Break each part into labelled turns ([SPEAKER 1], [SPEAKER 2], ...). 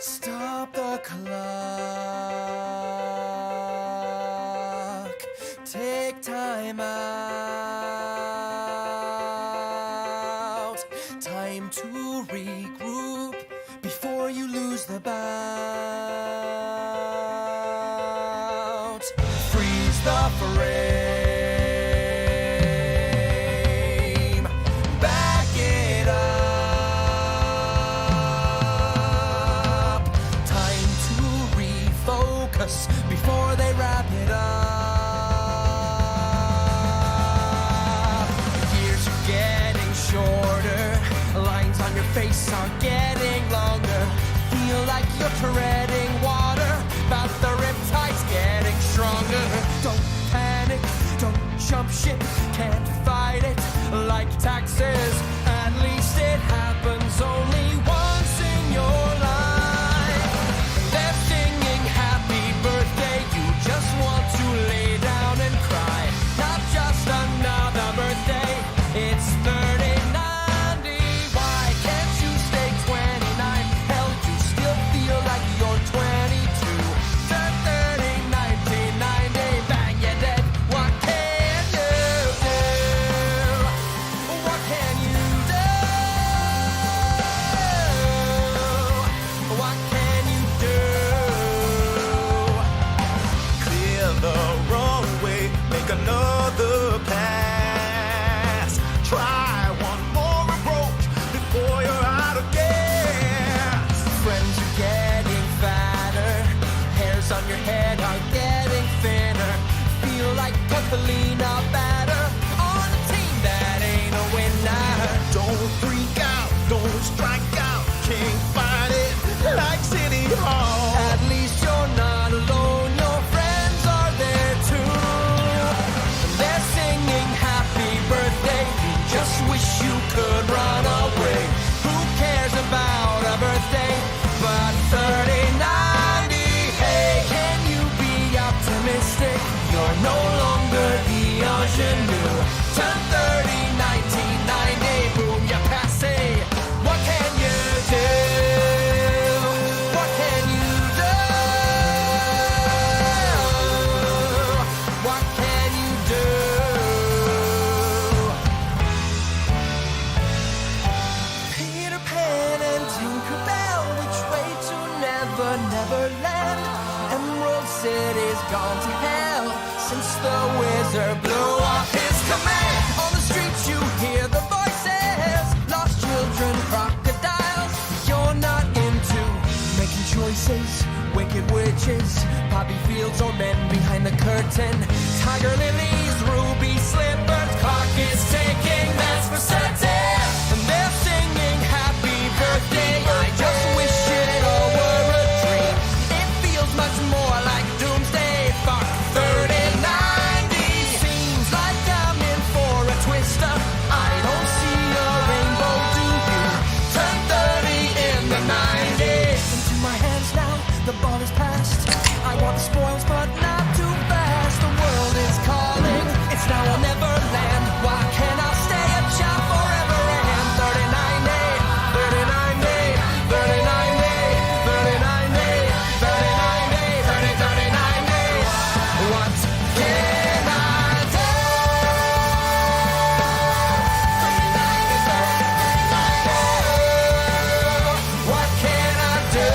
[SPEAKER 1] Stop the clock. Take time out. Time to regroup before you lose the bout. Freeze the frame. Back it up. Time to refocus before they wrap it up. Years are getting shorter. Lines on your face are getting longer. Feel like you're treading water, but the riptide's getting stronger. Don't panic, don't jump ship, can't fight it like taxes. At least it happens only once in your life. They're singing happy birthday, you just want to lay down and cry. Not just another birthday, it's 3090. Why can't you stay 29? Hell, you still feel like you're 22. Turn 30, 1990, bang, you're dead. What can you do? What can you do? What can you do?
[SPEAKER 2] Clear the runway, make another pass. Try one more approach before you're out of gas.
[SPEAKER 1] Friends are getting fatter, hairs on your head are getting thinner. Feel like a Kalina batter on a team that ain't a winner.
[SPEAKER 2] Don't freak out, don't strike out, can't fight it like City Hall.
[SPEAKER 1] At least you're not alone, your friends are there too. They're singing happy birthday, you just wish you could run away. Who cares about a birthday but 3090? Hey, can you be optimistic? You're no longer the ingenue. Turn 30, 1990, boom, you're passé. What can you do? What can you do? What can you do? Peter Pan and Tinkerbell, which way to Never Land? Emerald City's gone to hell since the wizard blew off his command. On the streets you hear the voices, lost children, crocodiles. You're not into making choices, wicked witches, poppy fields or men behind the curtain. Tiger lilies, ruby slippers, clock is ticking, that's for certain. And they're singing happy birthday, I just wish it all were a dream. It feels much more like doomsday, fuck 3090. Seems like I'm in for a twister, I don't see a rainbow, do you? Turn 30 in the 90s. Into my hands now, the ball is passed. I want the spoils but not too fast. The world is calling, it's now or never land. Why can't I stay a child forever and 3090, 3090, 3090, 3090, 3090, 3090. What can I do? What can I do?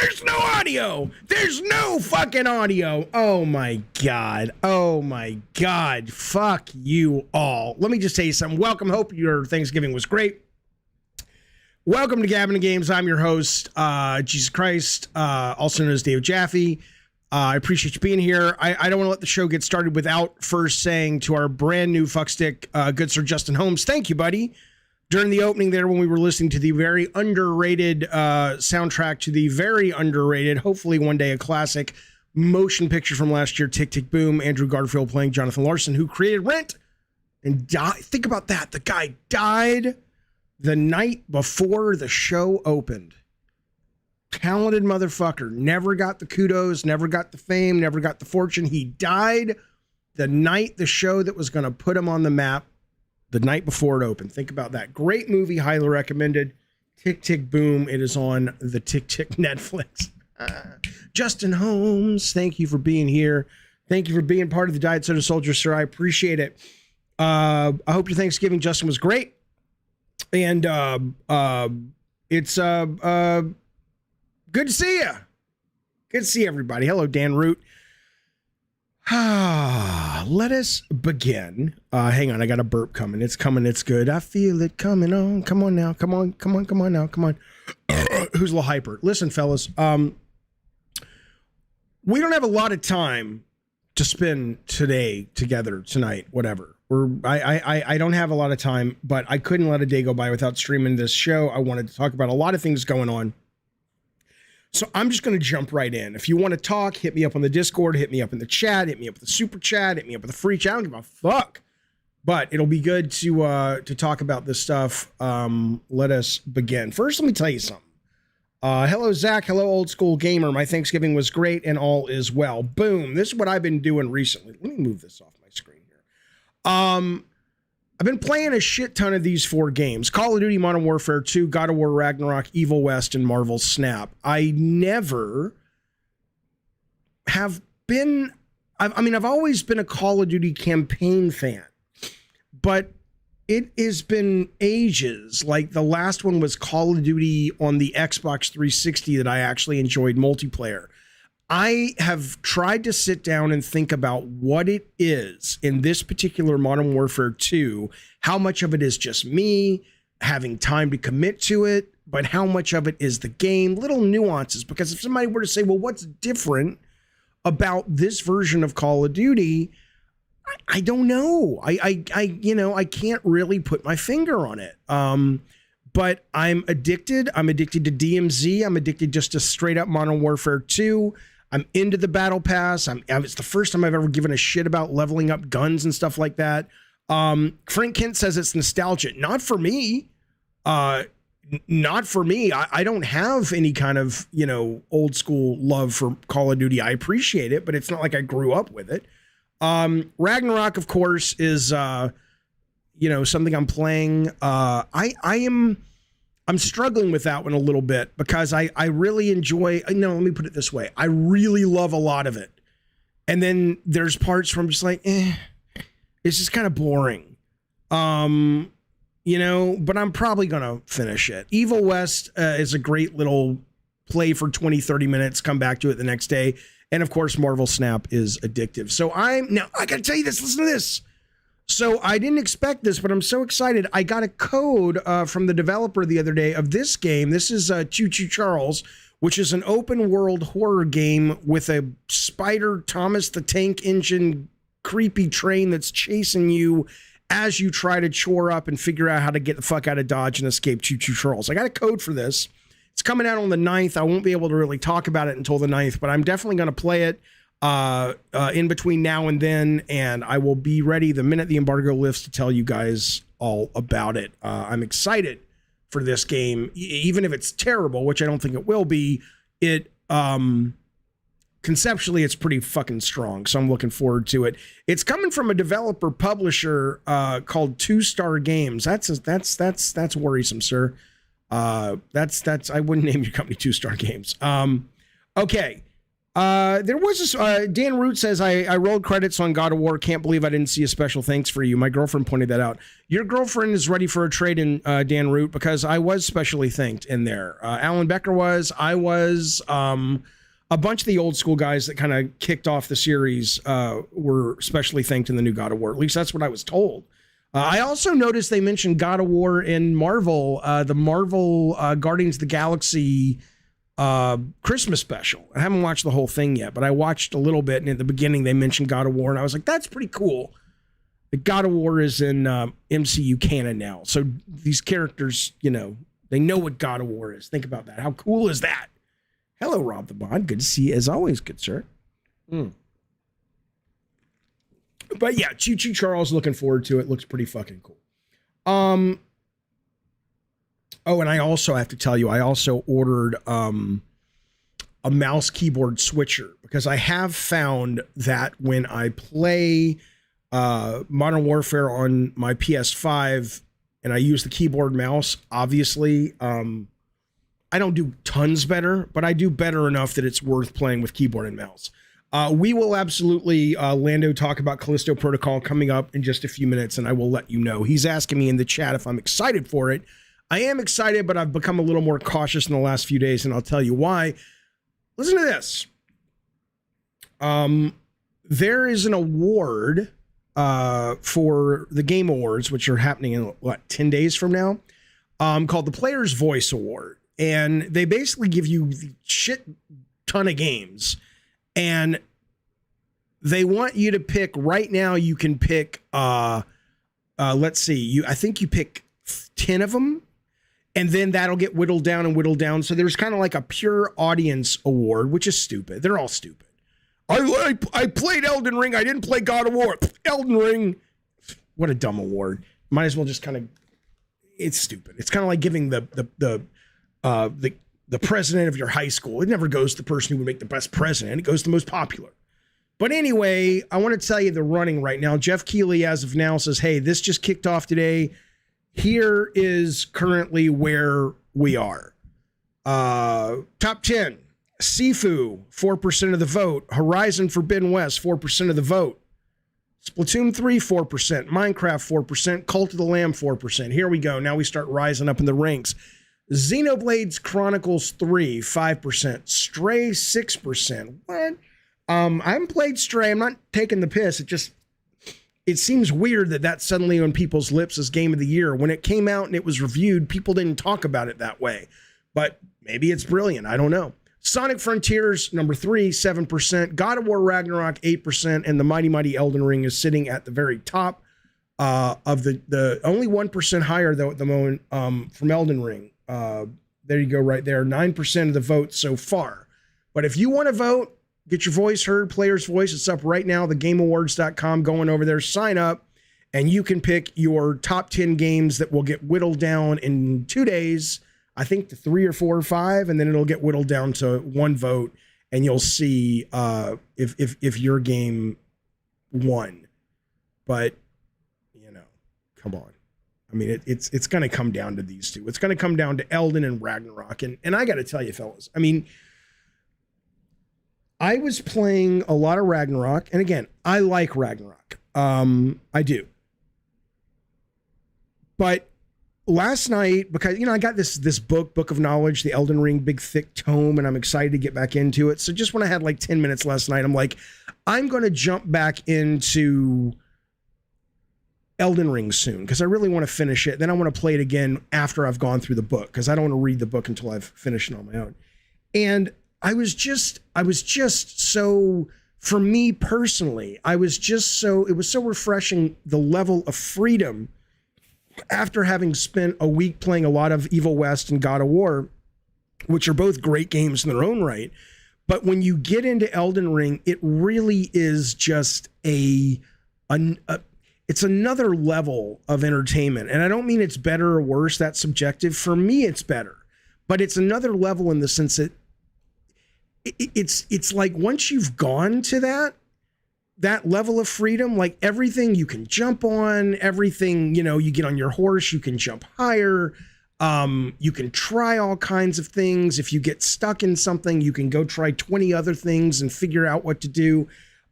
[SPEAKER 3] There's no audio. There's no fucking audio. Oh my God. Oh my God. Fuck you all. Let me just tell you something. Welcome. Hope your Thanksgiving was great. Welcome to Gavin and Games. I'm your host, Jesus Christ, also known as Dave Jaffe. I appreciate you being here. I don't want to let the show get started without first saying to our brand new fuckstick, good Sir Justin Holmes, thank you, buddy. During the opening there, when we were listening to the very underrated soundtrack to the very underrated, hopefully one day a classic motion picture from last year, Tick, Tick, Boom, Andrew Garfield playing Jonathan Larson, who created Rent and died. Think about that. The guy died the night before the show opened. Talented motherfucker. Never got the kudos, never got the fame, never got the fortune. He died the night the show that was going to put him on the map, the night before it opened. Think about that. Great movie, highly recommended. Tick, Tick, Boom. It is on the Tick, Tick Netflix. Justin Holmes, thank you for being here. Thank you for being part of the Diet Soda Soldier, sir. I appreciate it. I hope your Thanksgiving, Justin, was great. And it's good to see you. Good to see everybody. Hello, Dan Root. Let us begin. Hang on, I got a burp coming. It's coming. It's good. I feel it coming on. Come on now. Come on. Come on. Come on now. Come on. Who's a little hyper? Listen, fellas. We don't have a lot of time to spend together tonight. Whatever. I don't have a lot of time, but I couldn't let a day go by without streaming this show. I wanted to talk about a lot of things going on. So I'm just going to jump right in. If you want to talk, hit me up on the Discord, hit me up in the chat, hit me up with the super chat, hit me up with the free chat. I don't give a fuck. But it'll be good to talk about this stuff. Let us begin. First, let me tell you something. Hello, Zach. Hello, old school gamer. My Thanksgiving was great and all is well. Boom. This is what I've been doing recently. Let me move this off my screen here. I've been playing a shit ton of these 4 games. Call of Duty Modern Warfare 2, God of War Ragnarok, Evil West, and Marvel's Snap. I never have been... I've always been a Call of Duty campaign fan. But it has been ages. Like, the last one was Call of Duty on the Xbox 360 that I actually enjoyed multiplayer. I have tried to sit down and think about what it is in this particular Modern Warfare 2, how much of it is just me having time to commit to it, but how much of it is the game, little nuances. Because if somebody were to say, well, what's different about this version of Call of Duty? I don't know. I can't really put my finger on it. But I'm addicted. I'm addicted to DMZ. I'm addicted just to straight up Modern Warfare 2. I'm into the battle pass. It's the first time I've ever given a shit about leveling up guns and stuff like that. Frank Kent says it's nostalgic. Not for me. Not for me. I don't have any kind of, old school love for Call of Duty. I appreciate it, but it's not like I grew up with it. Ragnarok, of course, is, something I'm playing. I'm struggling with that one a little bit because I really enjoy, let me put it this way. I really love a lot of it. And then there's parts where I'm just like, it's just kind of boring. But I'm probably going to finish it. Evil West is a great little play for 20, 30 minutes, come back to it the next day. And of course, Marvel Snap is addictive. So I got to tell you this, listen to this. So I didn't expect this, but I'm so excited. I got a code from the developer the other day of this game. This is Choo Choo Charles, which is an open world horror game with a spider Thomas the Tank Engine creepy train that's chasing you as you try to chore up and figure out how to get the fuck out of Dodge and escape Choo Choo Charles. I got a code for this. It's coming out on the 9th. I won't be able to really talk about it until the 9th, but I'm definitely going to play it in between now and then, and I will be ready the minute the embargo lifts to tell you guys all about it. I'm excited for this game, even if it's terrible, which I don't think it will be. It conceptually, it's pretty fucking strong, so I'm looking forward to it. It's coming from a developer publisher called 2-Star Games. That's worrisome, sir. That's I wouldn't name your company 2-Star Games. Okay. There was this, Dan Root says, I rolled credits on God of War. Can't believe I didn't see a special thanks for you. My girlfriend pointed that out. Your girlfriend is ready for a trade in, Dan Root, because I was specially thanked in there. Alan Becker was, I was, a bunch of the old school guys that kind of kicked off the series, were specially thanked in the new God of War. At least that's what I was told. I also noticed they mentioned God of War in Marvel, the Marvel, Guardians of the Galaxy, Christmas special. I haven't watched the whole thing yet, but I watched a little bit, and at the beginning they mentioned God of War, and I was like, that's pretty cool. The God of War is in MCU canon now, so these characters, you know, they know what God of War is. Think about that. How cool is that? Hello, Rob the Bond. Good to see you as always, good sir. But yeah, Choo Choo Charles, looking forward to it. Looks pretty fucking cool. Oh, and I also have to tell you, I also ordered a mouse keyboard switcher, because I have found that when I play Modern Warfare on my PS5 and I use the keyboard mouse, obviously, I don't do tons better, but I do better enough that it's worth playing with keyboard and mouse. We will absolutely, Lando, talk about Callisto Protocol coming up in just a few minutes, and I will let you know. He's asking me in the chat if I'm excited for it. I am excited, but I've become a little more cautious in the last few days, and I'll tell you why. Listen to this. There is an award for the Game Awards, which are happening in, 10 days from now, called the Player's Voice Award. And they basically give you the shit ton of games, and they want you to pick. Right now you can pick, let's see, I think you pick 10 of them, and then that'll get whittled down and whittled down. So there's kind of like a pure audience award, which is stupid. They're all stupid. I played Elden Ring. I didn't play God of War. Elden Ring. What a dumb award. Might as well just kind of, it's stupid. It's kind of like giving the president of your high school. It never goes to the person who would make the best president. It goes to the most popular. But anyway, I want to tell you the running right now. Jeff Keighley, as of now, says, hey, this just kicked off today. Here is currently where we are. Top 10. Sifu, 4% of the vote. Horizon Forbidden West, 4% of the vote. Splatoon 3, 4%. Minecraft, 4%. Cult of the Lamb, 4%. Here we go. Now we start rising up in the ranks. Xenoblade Chronicles 3, 5%. Stray, 6%. What? I haven't played Stray. I'm not taking the piss. It seems weird that that's suddenly on people's lips as game of the year. When it came out and it was reviewed, people didn't talk about it that way. But maybe it's brilliant. I don't know. Sonic Frontiers, number 3, 7%. God of War Ragnarok, 8%. And the Mighty Mighty Elden Ring is sitting at the very top of the only 1% higher, though, at the moment from Elden Ring. There you go, right there. 9% of the vote so far. But if you want to vote, get your voice heard, Player's Voice. It's up right now, thegameawards.com. Going over there, sign up, and you can pick your top 10 games that will get whittled down in 2 days, I think to 3 or 4 or 5, and then it'll get whittled down to 1 vote, and you'll see if your game won. But, you know, come on. I mean, it's going to come down to these two. It's going to come down to Elden and Ragnarok. And I got to tell you, fellas, I mean, I was playing a lot of Ragnarok. And again, I like Ragnarok. I do. But last night, because, you know, I got this book of knowledge, the Elden Ring, big, thick tome, and I'm excited to get back into it. So just when I had like 10 minutes last night, I'm like, I'm going to jump back into Elden Ring soon, because I really want to finish it. Then I want to play it again after I've gone through the book, because I don't want to read the book until I've finished it on my own. And I was just so, for me personally, it was so refreshing, the level of freedom after having spent a week playing a lot of Evil West and God of War, which are both great games in their own right. But when you get into Elden Ring, it really is just it's another level of entertainment. And I don't mean it's better or worse. That's subjective. For me, it's better. But it's another level in the sense that it's like once you've gone to that level of freedom, like everything you can jump on, everything, you know, you get on your horse, you can jump higher. You can try all kinds of things. If you get stuck in something, you can go try 20 other things and figure out what to do.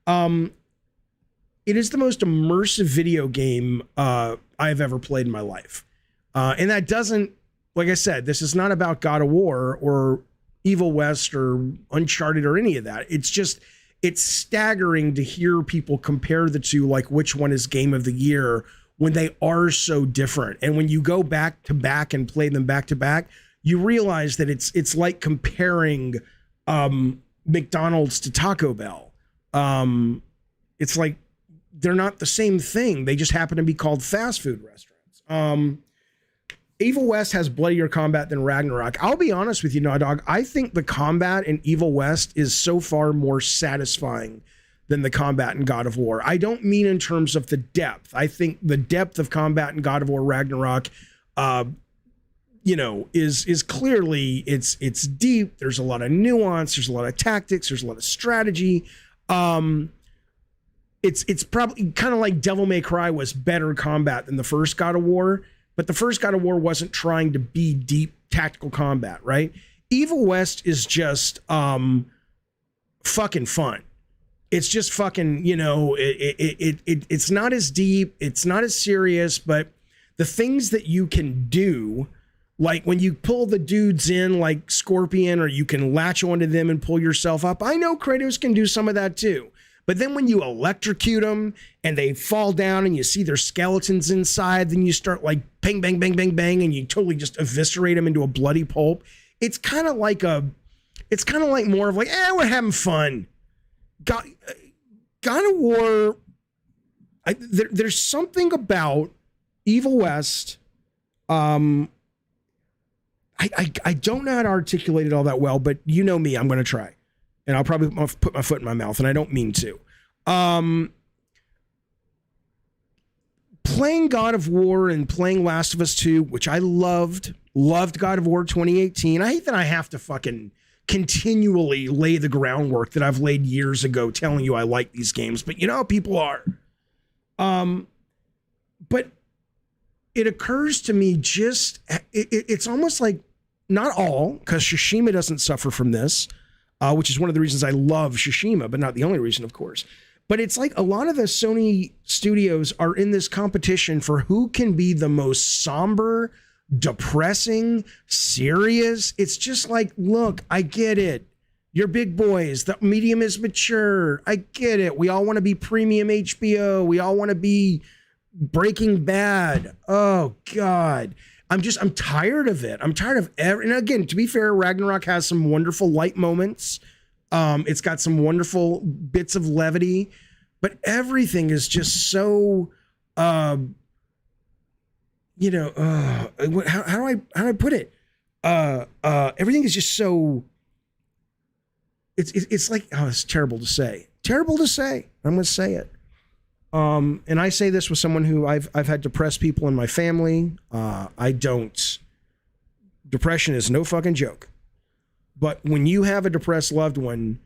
[SPEAKER 3] It is the most immersive video game I've ever played in my life. And that doesn't, like I said, this is not about God of War or Evil West or Uncharted or any of that. It's just, it's staggering to hear people compare the two, like which one is game of the year, when they are so different. And when you go back to back and play them back to back, you realize that it's like comparing McDonald's to Taco Bell. It's like they're not the same thing. They just happen to be called fast food restaurants. Evil West has bloodier combat than Ragnarok. I'll be honest with you, Naughty Dog. I think the combat in Evil West is so far more satisfying than the combat in God of War. I don't mean in terms of the depth. I think the depth of combat in God of War Ragnarok, is clearly it's deep. There's a lot of nuance. There's a lot of tactics. There's a lot of strategy. It's probably kind of like Devil May Cry was better combat than the first God of War, but the first God of War wasn't trying to be deep tactical combat, right? Evil West is just fucking fun. It's just fucking, it's not as deep, it's not as serious, but the things that you can do, like when you pull the dudes in like Scorpion, or you can latch onto them and pull yourself up. I know Kratos can do some of that too. But then when you electrocute them and they fall down and you see their skeletons inside, then you start like bang, bang, bang, bang, bang, and you totally just eviscerate them into a bloody pulp. It's kind of like more of like, we're having fun. God of War, there's something about Evil West. I don't know how to articulate it all that well, but you know me, I'm going to try. And I'll probably put my foot in my mouth, and I don't mean to. Playing God of War and playing Last of Us 2, which I loved God of War 2018. I hate that I have to fucking continually lay the groundwork that I've laid years ago telling you I like these games, but you know how people are. But it occurs to me it's almost like, not all, because Tsushima doesn't suffer from this, which is one of the reasons I love Tsushima, but not the only reason, of course. But it's like a lot of the Sony studios are in this competition for who can be the most somber, depressing, serious. It's just like, look, I get it. You're big boys. The medium is mature. I get it. We all want to be premium HBO. We all want to be Breaking Bad. Oh, God. I'm tired of it. I'm tired of and again, to be fair, Ragnarok has some wonderful light moments. It's got some wonderful bits of levity, but everything is just so, how do I put it? Everything is just so, it's like, it's terrible to say. Terrible to say. I'm going to say it. And I say this with someone who I've had depressed people in my family. Depression is no fucking joke. But when you have a depressed loved one,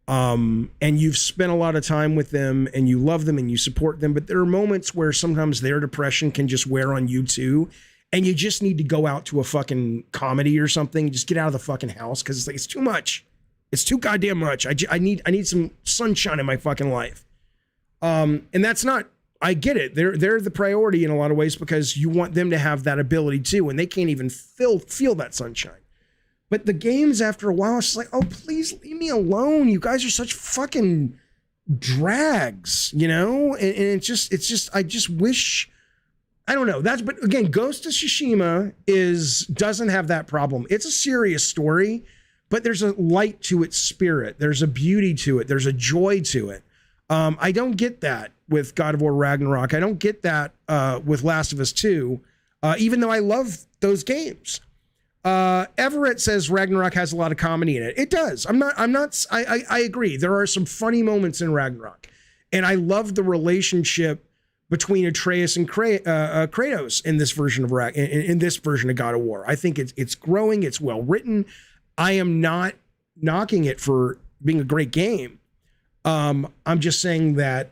[SPEAKER 3] and you've spent a lot of time with them and you love them and you support them, but there are moments where sometimes their depression can just wear on you too. And you just need to go out to a fucking comedy or something. Just get out of the fucking house. Cause it's too much. It's too goddamn much. I need some sunshine in my fucking life. And that's not, I get it. They're the priority in a lot of ways because you want them to have that ability too. And they can't even feel that sunshine. But the games, after a while, it's just like, oh, please leave me alone. You guys are such fucking drags, And it's just, I just wish, I don't know. But again, Ghost of Tsushima doesn't have that problem. It's a serious story, but there's a light to its spirit. There's a beauty to it. There's a joy to it. I don't get that with God of War Ragnarok. I don't get that with Last of Us 2, even though I love those games. Everett says Ragnarok has a lot of comedy in it. It does. I agree. There are some funny moments in Ragnarok, and I love the relationship between Atreus and Kratos in this version of in this version of God of War. I think it's growing. It's well written. I am not knocking it for being a great game. I'm just saying that,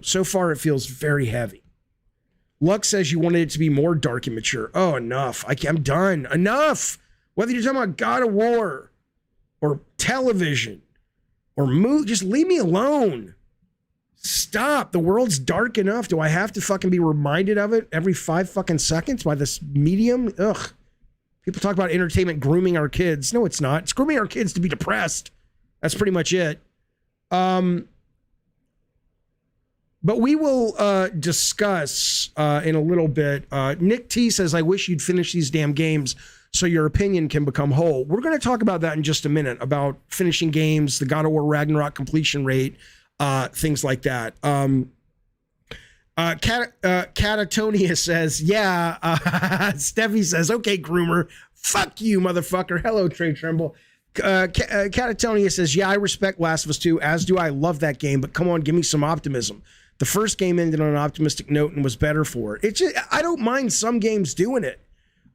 [SPEAKER 3] so far it feels very heavy. Lux says you wanted it to be more dark and mature. Oh, enough. I'm done. Enough. Whether you're talking about God of War or television or movie, just leave me alone. Stop. The world's dark enough. Do I have to fucking be reminded of it every 5 fucking seconds by this medium? Ugh. People talk about entertainment grooming our kids. No, it's not. It's grooming our kids to be depressed. That's pretty much it. But we will discuss in a little bit. Nick T says, I wish you'd finish these damn games so your opinion can become whole. We're going to talk about that in just a minute, about finishing games, the God of War Ragnarok completion rate, things like that. Catatonia says, yeah. Steffi says, okay, groomer. Fuck you, motherfucker. Hello, Trey Trimble. Catatonia says, yeah, I respect Last of Us 2, as do I. Love that game, but come on, give me some optimism. The first game ended on an optimistic note and was better for it. It's just, I don't mind some games doing it.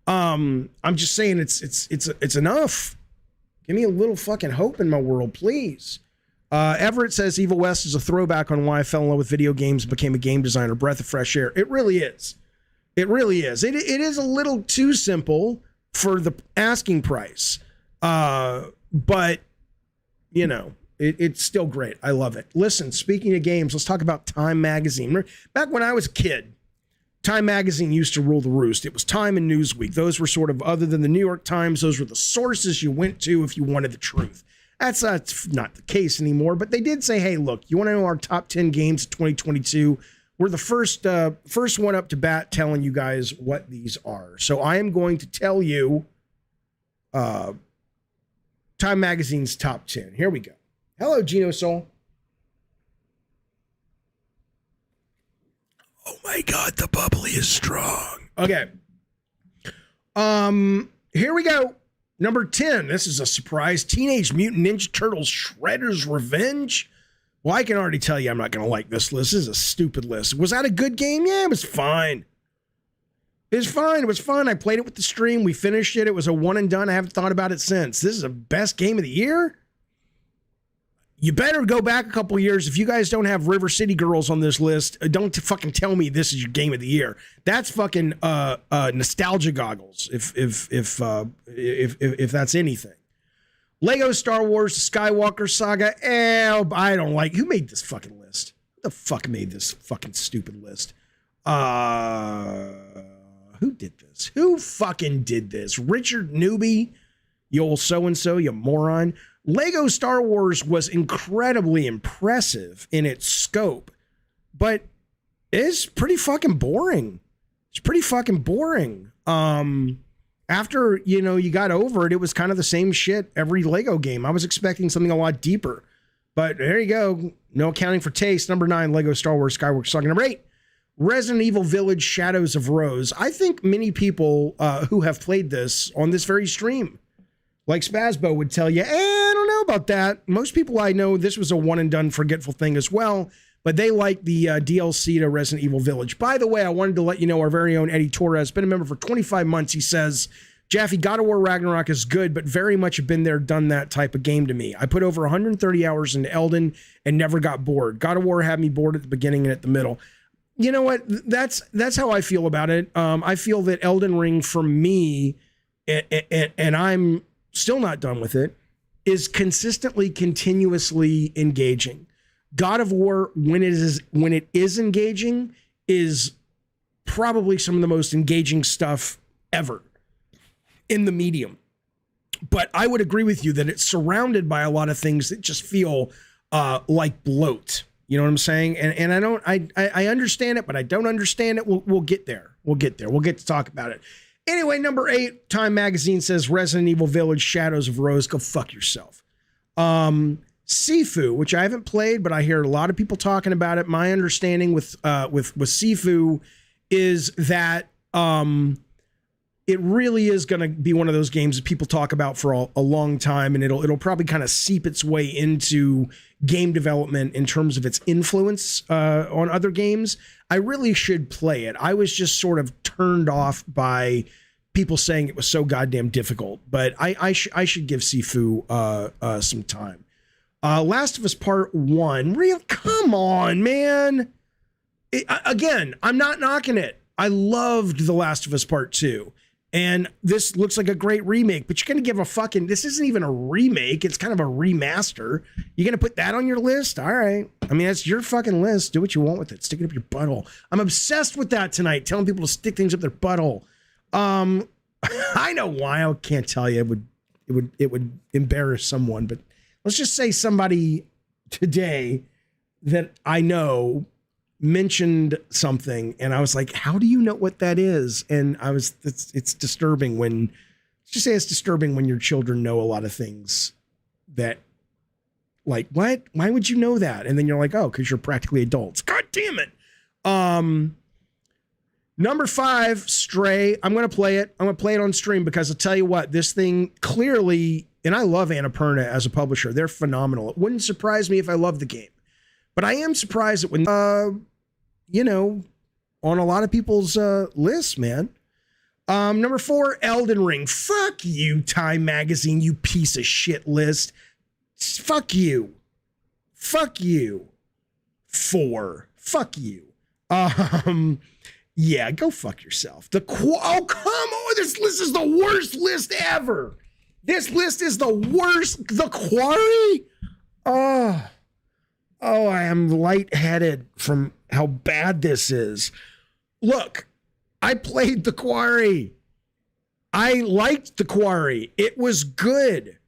[SPEAKER 3] I'm just saying it's enough. Give me a little fucking hope in my world, please. Everett says Evil West is a throwback on why I fell in love with video games and became a game designer. Breath of fresh air. It really is. It really is. It is a little too simple for the asking price. But, you know, it's still great. I love it. Listen, speaking of games, let's talk about Time Magazine. Back when I was a kid, Time Magazine used to rule the roost. It was Time and Newsweek. Those were sort of, other than the New York Times, those were the sources you went to if you wanted the truth. That's not the case anymore, but they did say, hey, look, you want to know our top 10 games of 2022? We're the first one up to bat telling you guys what these are. So I am going to tell you Time Magazine's top 10. Here we go. Hello, Gino Soul. Oh my God, the bubbly is strong. Okay. Here we go. Number 10. This is a surprise. Teenage Mutant Ninja Turtles Shredder's Revenge. Well, I can already tell you I'm not going to like this list. This is a stupid list. Was that a good game? Yeah, it was fine. It was fine. It was fun. I played it with the stream. We finished it. It was a one and done. I haven't thought about it since. This is the best game of the year? You better go back a couple of years. If you guys don't have River City Girls on this list, don't fucking tell me this is your game of the year. That's fucking nostalgia goggles. If that's anything. Lego Star Wars Skywalker Saga. I don't like. Who made this fucking list? Who the fuck made this fucking stupid list? Who did this? Who fucking did this? Richard Newby, you old so-and-so, you moron. Lego Star Wars was incredibly impressive in its scope, but it's pretty fucking boring. It's pretty fucking boring. After, you got over it, it was kind of the same shit every Lego game. I was expecting something a lot deeper, but there you go. No accounting for taste. Number 9, Lego Star Wars Skywalker Saga. Number 8, Resident Evil Village Shadows of Rose. I think many people who have played this on this very stream, like Spazbo, would tell you, I don't know about that. Most people I know, this was a one and done forgetful thing as well, but they like the DLC to Resident Evil Village. By the way, I wanted to let you know our very own Eddie Torres, been a member for 25 months. He says, Jaffe, God of War Ragnarok is good, but very much a been there, done that type of game to me. I put over 130 hours into Elden and never got bored. God of War had me bored at the beginning and at the middle. You know what? That's how I feel about it. I feel that Elden Ring, for me, and I'm still not done with it, is consistently, continuously engaging. God of War, when it is engaging, is probably some of the most engaging stuff ever in the medium. But I would agree with you that it's surrounded by a lot of things that just feel like bloat. You know what I'm saying? And I understand it, but I don't understand it. We'll get there. We'll get there. We'll get to talk about it. Anyway, number 8, Time Magazine says Resident Evil Village Shadows of Rose. Go fuck yourself. Sifu, which I haven't played, but I hear a lot of people talking about it. My understanding with Sifu is that it really is going to be one of those games that people talk about for a long time, and it'll probably kind of seep its way into game development in terms of its influence on other games. I really should play it. I was just sort of turned off by people saying it was so goddamn difficult, but I should give Sifu some time. Last of Us Part 1. Come on, man. Again, I'm not knocking it. I loved The Last of Us Part 2. And this looks like a great remake, but you're going to give a fucking, this isn't even a remake. It's kind of a remaster. You're going to put that on your list? All right. I mean, that's your fucking list. Do what you want with it. Stick it up your butthole. I'm obsessed with that tonight, telling people to stick things up their butthole. I know why. I can't tell you. It would embarrass someone, but let's just say somebody today that I know mentioned something and I was like, how do you know what that is? And it's disturbing when, let's just say it's disturbing when your children know a lot of things that, like, what? Why would you know that? And then you're like, oh, because you're practically adults. God damn it. Number 5, Stray. I'm going to play it. I'm going to play it on stream because I'll tell you what, this thing clearly, and I love Annapurna as a publisher. They're phenomenal. It wouldn't surprise me if I loved the game. But I am surprised that when, on a lot of people's lists, man. Number 4, Elden Ring. Fuck you, Time Magazine, you piece of shit list. Fuck you. Fuck you. 4. Fuck you. Yeah, go fuck yourself. Oh, come on. This list is the worst list ever. This list is the worst. The Quarry? Oh, I am lightheaded from how bad this is. Look, I played The Quarry. I liked The Quarry. It was good.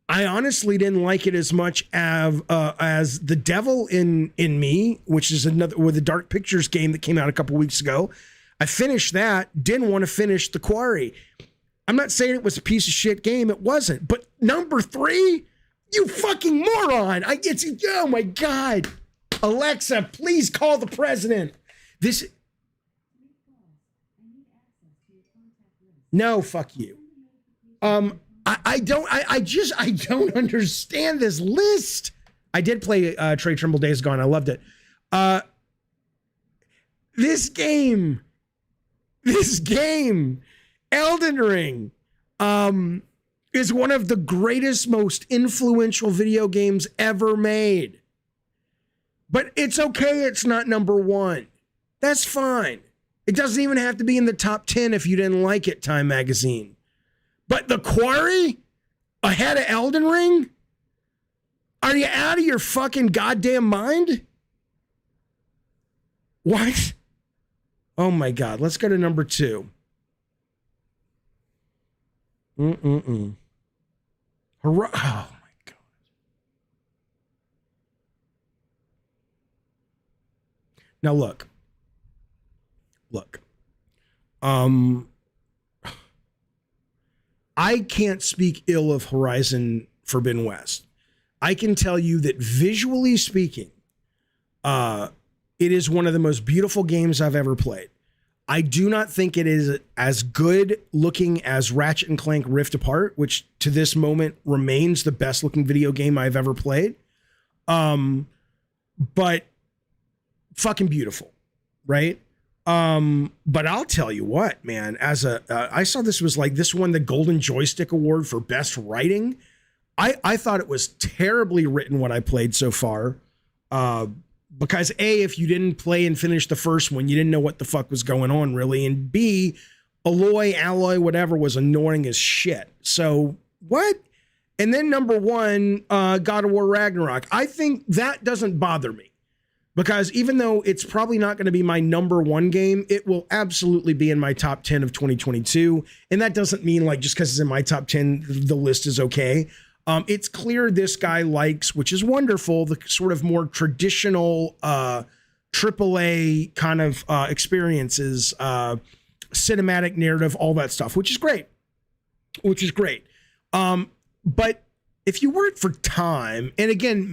[SPEAKER 3] I honestly didn't like it as much as The Devil in Me, which is another with the Dark Pictures game that came out a couple weeks ago. I finished that. Didn't want to finish The Quarry. I'm not saying it was a piece of shit game. It wasn't. But number 3, you fucking moron! Oh my God, Alexa, please call the president. No, fuck you. I don't understand this list. I did play Trey Trimble Days Gone. I loved it. This game, Elden Ring, is one of the greatest, most influential video games ever made. But it's okay, it's not number 1. That's fine. It doesn't even have to be in the top 10 if you didn't like it, Time Magazine. But The Quarry ahead of Elden Ring? Are you out of your fucking goddamn mind? What? Oh my God. Let's go to number 2. Oh my God. Now look. I can't speak ill of Horizon Forbidden West. I can tell you that visually speaking, it is one of the most beautiful games I've ever played. I do not think it is as good looking as Ratchet and Clank Rift Apart, which to this moment remains the best looking video game I've ever played. But fucking beautiful, right? But I'll tell you what, man, I saw this won the Golden Joystick Award for best writing. I thought it was terribly written what I played so far. Because A, if you didn't play and finish the first one, you didn't know what the fuck was going on really. And B, Alloy, whatever was annoying as shit. So what? And then number 1, God of War Ragnarok. I think that doesn't bother me. Because even though it's probably not going to be my number 1 game, it will absolutely be in my top 10 of 2022. And that doesn't mean like just because it's in my top 10, the list is okay. It's clear this guy likes, which is wonderful, the sort of more traditional AAA kind of experiences, cinematic narrative, all that stuff, which is great. But if you work for time, and again,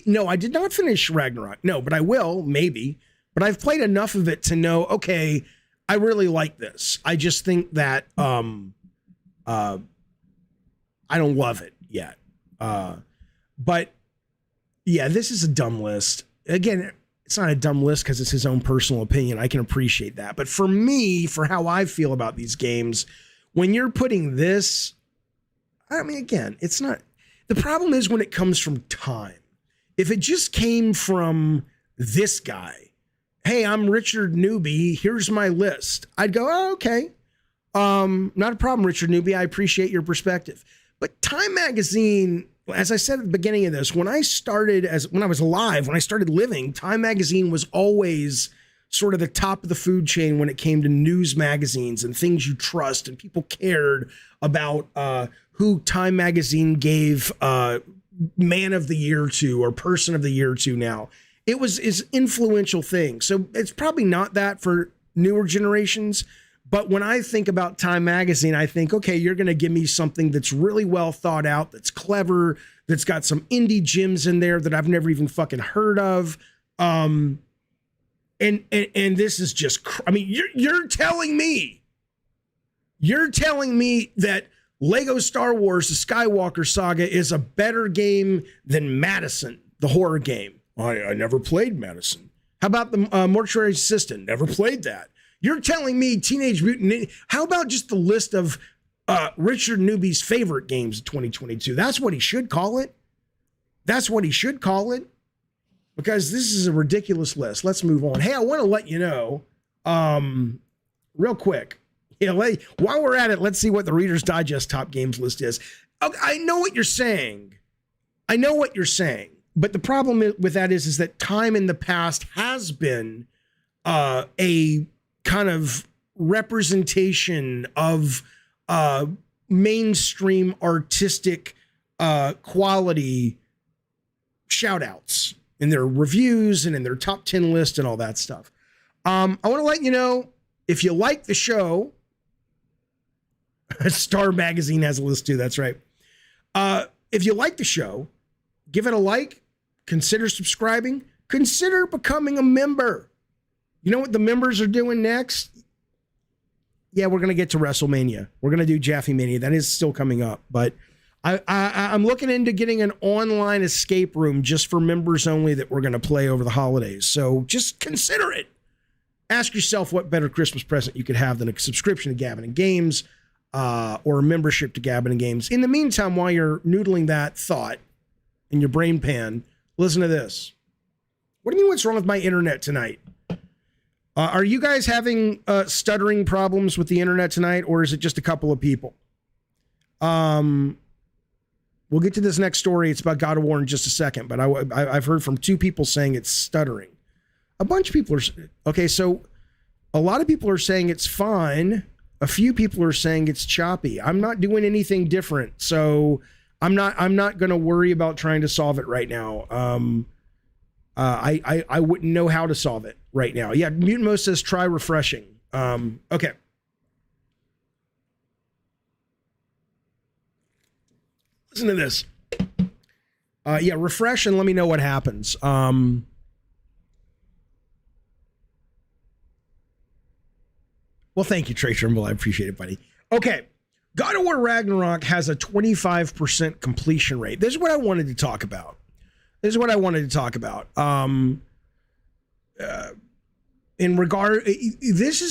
[SPEAKER 3] no, I did not finish Ragnarok. No, but I will, maybe. But I've played enough of it to know, okay, I really like this. I just think that I don't love it yet. But yeah, this is a dumb list. Again, it's not a dumb list because it's his own personal opinion. I can appreciate that. But for me, for how I feel about these games, when you're putting this, I mean, again, it's not, the problem is when it comes from time. If it just came from this guy, hey, I'm Richard Newby, here's my list, I'd go, oh, okay. Not a problem, Richard Newby. I appreciate your perspective. But Time Magazine, as I said at the beginning of this, when I was alive, when I started living, Time Magazine was always sort of the top of the food chain when it came to news magazines and things you trust, and people cared about who Time Magazine gave Man of the Year to or Person of the Year to now. It was is influential thing. So it's probably not that for newer generations. But when I think about Time Magazine, I think, okay, you're going to give me something that's really well thought out, that's clever, that's got some indie gems in there that I've never even fucking heard of. And this is just, I mean, you're telling me that Lego Star Wars: The Skywalker Saga is a better game than Madison, the horror game. I never played Madison. How about the Mortuary Assistant? Never played that. You're telling me Teenage Mutant Ninja. How about just the list of Richard Newby's favorite games of 2022? That's what he should call it. That's what he should call it. Because this is a ridiculous list. Let's move on. Hey, I want to let you know, real quick. While we're at it, let's see what the Reader's Digest top games list is. I know what you're saying. But the problem with that is that Time in the past has been a kind of representation of mainstream artistic quality shout outs in their reviews and in their top 10 list and all that stuff. I want to let you know, if you like the show, Star Magazine has a list too, that's right. If you like the show, give it a like, consider subscribing, consider becoming a member. You know what the members are doing next? Yeah, we're going to get to WrestleMania. We're going to do Jaffe Mania. That is still coming up. But I'm looking into getting an online escape room just for members only that we're going to play over the holidays. So just consider it. Ask yourself what better Christmas present you could have than a subscription to Gavin and Games or a membership to Gavin and Games. In the meantime, while you're noodling that thought in your brain pan, listen to this. What do you mean what's wrong with my internet tonight? Are you guys having stuttering problems with the internet tonight, or is it just a couple of people? We'll get to this next story. It's about God of War in just a second, but I've heard from two people saying it's stuttering. A bunch of people are, okay, so a lot of people are saying it's fine. A few people are saying it's choppy. I'm not doing anything different, so I'm not going to worry about trying to solve it right now. I wouldn't know how to solve it right now. Yeah, Mutant Mo says try refreshing. Okay. Listen to this. Yeah, refresh and let me know what happens. Well, thank you, Trey Trimble. I appreciate it, buddy. Okay. God of War Ragnarok has a 25% completion rate. This is what I wanted to talk about. This is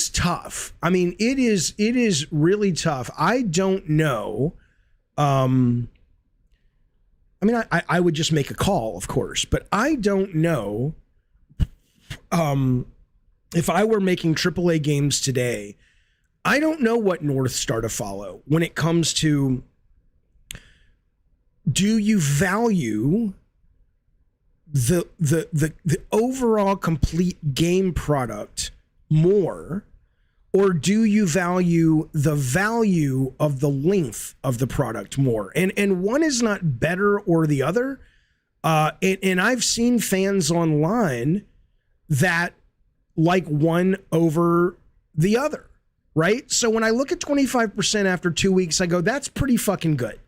[SPEAKER 3] tough. I mean, it is really tough. I don't know. I mean, I would just make a call, of course, but I don't know. If I were making AAA games today, I don't know what North Star to follow when it comes to, do you value the overall complete game product more, or do you value the value of the length of the product more? And one is not better or the other. And I've seen fans online that like one over the other, right? So when I look at 25% after 2 weeks, I go, that's pretty fucking good.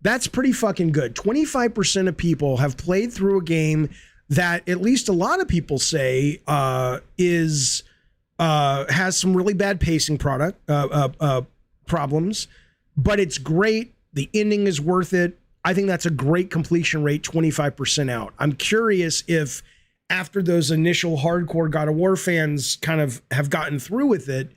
[SPEAKER 3] That's pretty fucking good. 25% of people have played through a game that at least a lot of people say has some really bad pacing problems, but it's great. The ending is worth it. I think that's a great completion rate, 25% out. I'm curious if after those initial hardcore God of War fans kind of have gotten through with it,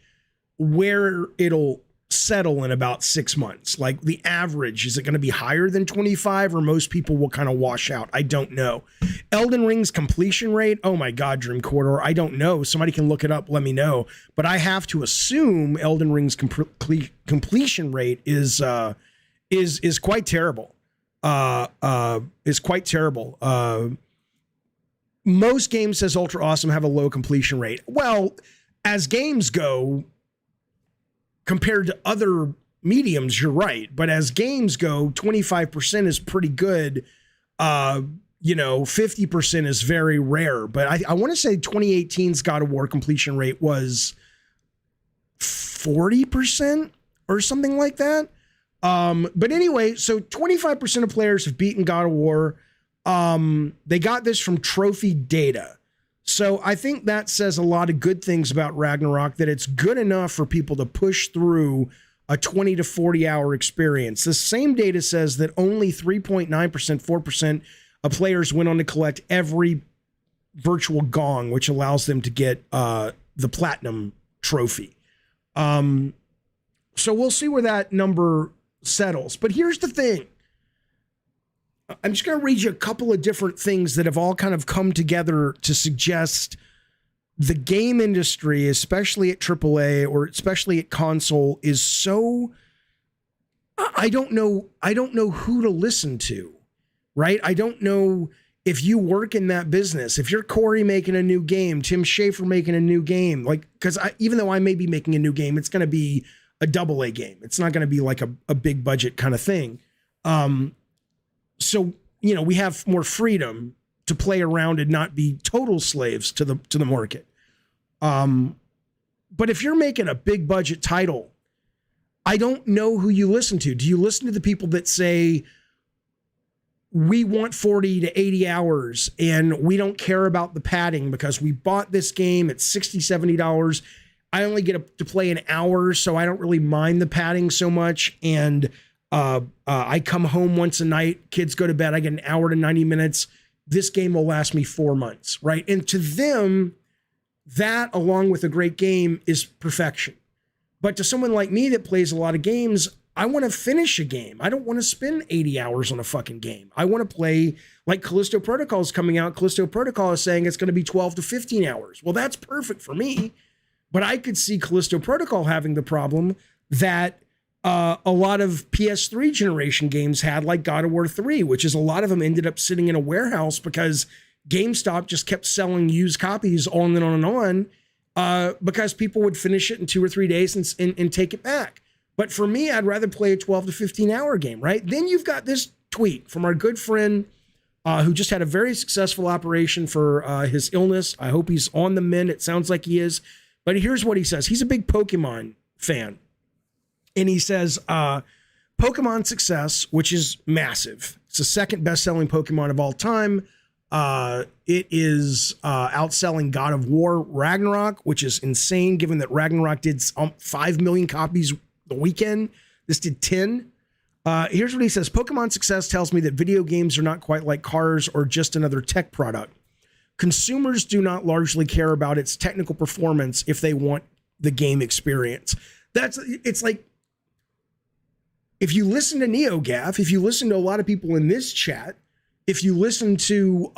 [SPEAKER 3] where it'll settle in about 6 months? Like the average, is it going to be higher than 25, or most people will kind of wash out? I don't know. Elden Ring's completion rate, oh my God, Dream Corridor, I don't know. Somebody can look it up, let me know. But I have to assume Elden Ring's completion rate is quite terrible. Is quite terrible. Most games, says Ultra Awesome, have a low completion rate. Well, as games go, compared to other mediums, you're right. But as games go, 25% is pretty good. 50% is very rare. But I want to say 2018's God of War completion rate was 40% or something like that. But anyway, so 25% of players have beaten God of War. They got this from trophy data. So I think that says a lot of good things about Ragnarok, that it's good enough for people to push through a 20 to 40 hour experience. The same data says that only 3.9%, 4% of players went on to collect every virtual gong, which allows them to get the platinum trophy. So we'll see where that number settles. But here's the thing. I'm just going to read you a couple of different things that have all kind of come together to suggest the game industry, especially at AAA or especially at console, is so, I don't know who to listen to, right? I don't know if you work in that business, if you're Corey making a new game, Tim Schafer making a new game, like, because even though I may be making a new game, it's going to be a AA game. It's not going to be like a big budget kind of thing. So, we have more freedom to play around and not be total slaves to the market. But if you're making a big budget title, I don't know who you listen to. Do you listen to the people that say, we want 40 to 80 hours and we don't care about the padding because we bought this game at $60, $70. I only get to play an hour, so I don't really mind the padding so much. And I come home once a night, kids go to bed, I get an hour to 90 minutes. This game will last me 4 months, right? And to them, that, along with a great game, is perfection. But to someone like me that plays a lot of games, I want to finish a game. I don't want to spend 80 hours on a fucking game. I want to play, like Callisto Protocol is coming out. Callisto Protocol is saying it's going to be 12 to 15 hours. Well, that's perfect for me. But I could see Callisto Protocol having the problem that a lot of PS3 generation games had, like God of War 3, which is a lot of them ended up sitting in a warehouse because GameStop just kept selling used copies on and on and on, because people would finish it in 2 or 3 days and take it back. But for me, I'd rather play a 12 to 15 hour game, right? Then you've got this tweet from our good friend who just had a very successful operation for his illness. I hope he's on the mend. It sounds like he is. But here's what he says. He's a big Pokemon fan. And he says, Pokemon Success, which is massive. It's the second best-selling Pokemon of all time. It is outselling God of War Ragnarok, which is insane, given that Ragnarok did 5 million copies the weekend. This did 10. Here's what he says. Pokemon Success tells me that video games are not quite like cars or just another tech product. Consumers do not largely care about its technical performance if they want the game experience. It's like, if you listen to NeoGaf, if you listen to a lot of people in this chat, if you listen to,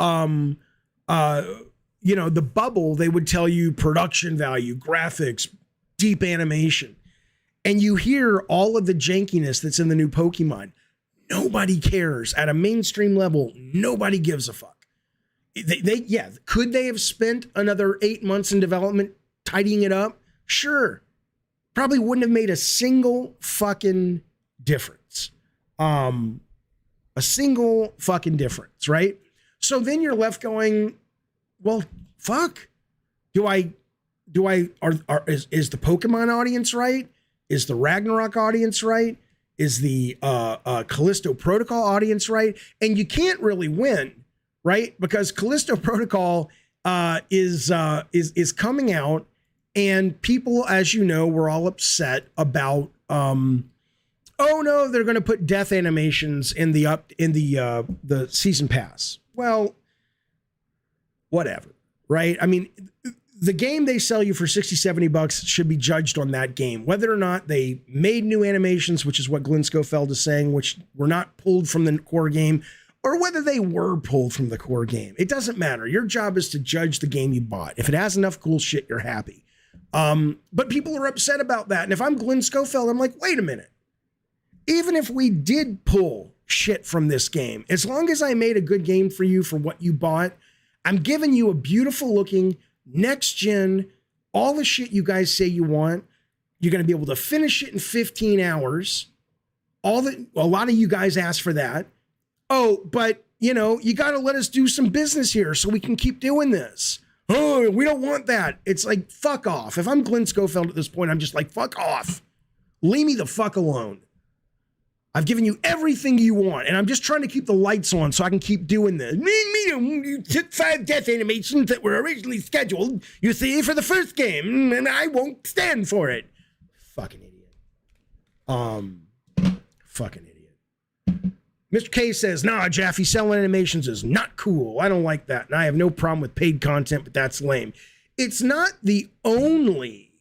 [SPEAKER 3] the bubble, they would tell you production value, graphics, deep animation. And you hear all of the jankiness that's in the new Pokemon. Nobody cares. At a mainstream level, nobody gives a fuck. Could they have spent another 8 months in development tidying it up? Sure. Probably wouldn't have made a single fucking difference. A single fucking difference, right? So then you're left going, well, fuck. Is the Pokemon audience right? Is the Ragnarok audience right? Is the Callisto Protocol audience right? And you can't really win, right? Because Callisto Protocol is coming out, and people, as you know, were all upset about oh no, they're going to put death animations in the season pass. Well, whatever, right? I mean, the game they sell you for 60, 70 bucks should be judged on that game. Whether or not they made new animations, which is what Glenn Schofield is saying, which were not pulled from the core game, or whether they were pulled from the core game. It doesn't matter. Your job is to judge the game you bought. If it has enough cool shit, you're happy. But people are upset about that. And if I'm Glenn Schofield, I'm like, wait a minute. Even if we did pull shit from this game, as long as I made a good game for you for what you bought, I'm giving you a beautiful looking next gen, all the shit you guys say you want. You're going to be able to finish it in 15 hours. A lot of you guys asked for that. Oh, but you got to let us do some business here so we can keep doing this. Oh, we don't want that. It's like, fuck off. If I'm Glenn Schofield at this point, I'm just like, fuck off. Leave me the fuck alone. I've given you everything you want, and I'm just trying to keep the lights on so I can keep doing this. You took 5 death animations that were originally scheduled, you see, for the first game, and I won't stand for it. Fucking idiot. Fucking idiot. Mr. K says, nah, Jaffe, selling animations is not cool. I don't like that, and I have no problem with paid content, but that's lame. It's not the only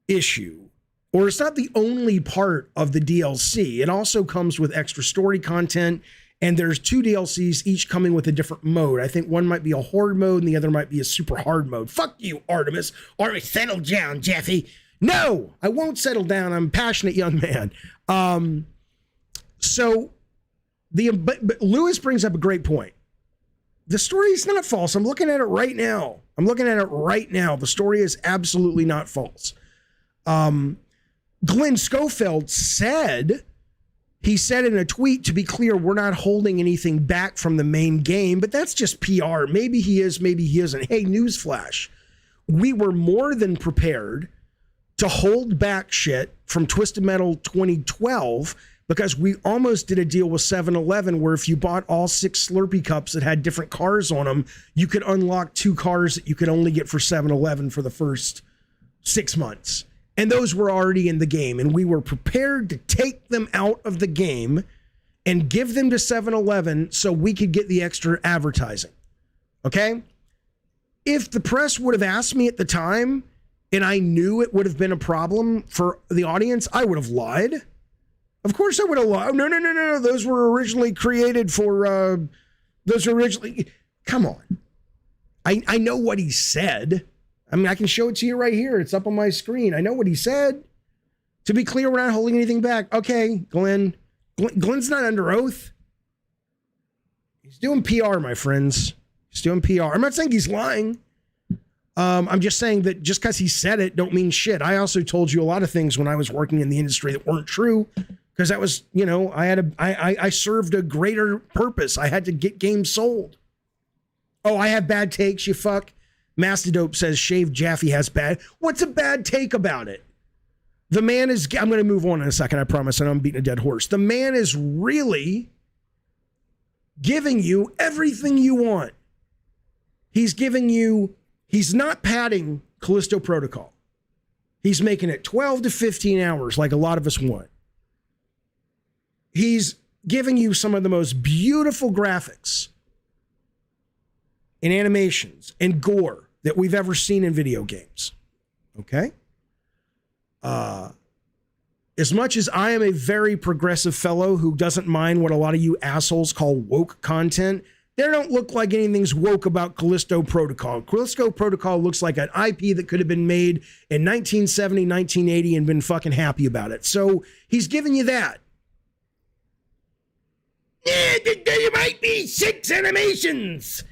[SPEAKER 3] issue. Or it's not the only part of the DLC. It also comes with extra story content, and there's 2 DLCs, each coming with a different mode. I think one might be a horde mode, and the other might be a super hard mode. Fuck you, Artemis. Artemis, settle down, Jaffe. No, I won't settle down. I'm a passionate young man. But Lewis brings up a great point. The story is not false. I'm looking at it right now. The story is absolutely not false. Glenn Schofield said in a tweet, to be clear, we're not holding anything back from the main game, but that's just PR. Maybe he is, maybe he isn't. Hey, newsflash. We were more than prepared to hold back shit from Twisted Metal 2012 because we almost did a deal with 7-Eleven where if you bought all 6 Slurpee cups that had different cars on them, you could unlock 2 cars that you could only get for 7-Eleven for the first 6 months. And those were already in the game, and we were prepared to take them out of the game and give them to 7-Eleven so we could get the extra advertising. Okay? If the press would have asked me at the time, and I knew it would have been a problem for the audience, I would have lied. Of course I would have lied. No. Those were originally created for, come on. I know what he said. I mean, I can show it to you right here. It's up on my screen. I know what he said. To be clear, we're not holding anything back. Okay, Glenn. Glenn's not under oath. He's doing PR, my friends. He's doing PR. I'm not saying he's lying. I'm just saying that just because he said it don't mean shit. I also told you a lot of things when I was working in the industry that weren't true because that was, I served a greater purpose. I had to get games sold. Oh, I have bad takes, you fuck. Mastidope says Shave Jaffe has bad. What's a bad take about it? The man is, I'm going to move on in a second, I promise. I know I'm beating a dead horse. The man is really giving you everything you want. He's not padding Callisto Protocol. He's making it 12 to 15 hours like a lot of us want. He's giving you some of the most beautiful graphics and animations and gore that we've ever seen in video games. Okay? As much as I am a very progressive fellow who doesn't mind what a lot of you assholes call woke content, they don't look like anything's woke about Callisto Protocol. Callisto Protocol looks like an IP that could have been made in 1970, 1980 and been fucking happy about it. So he's giving you that. Yeah, there might be 6 animations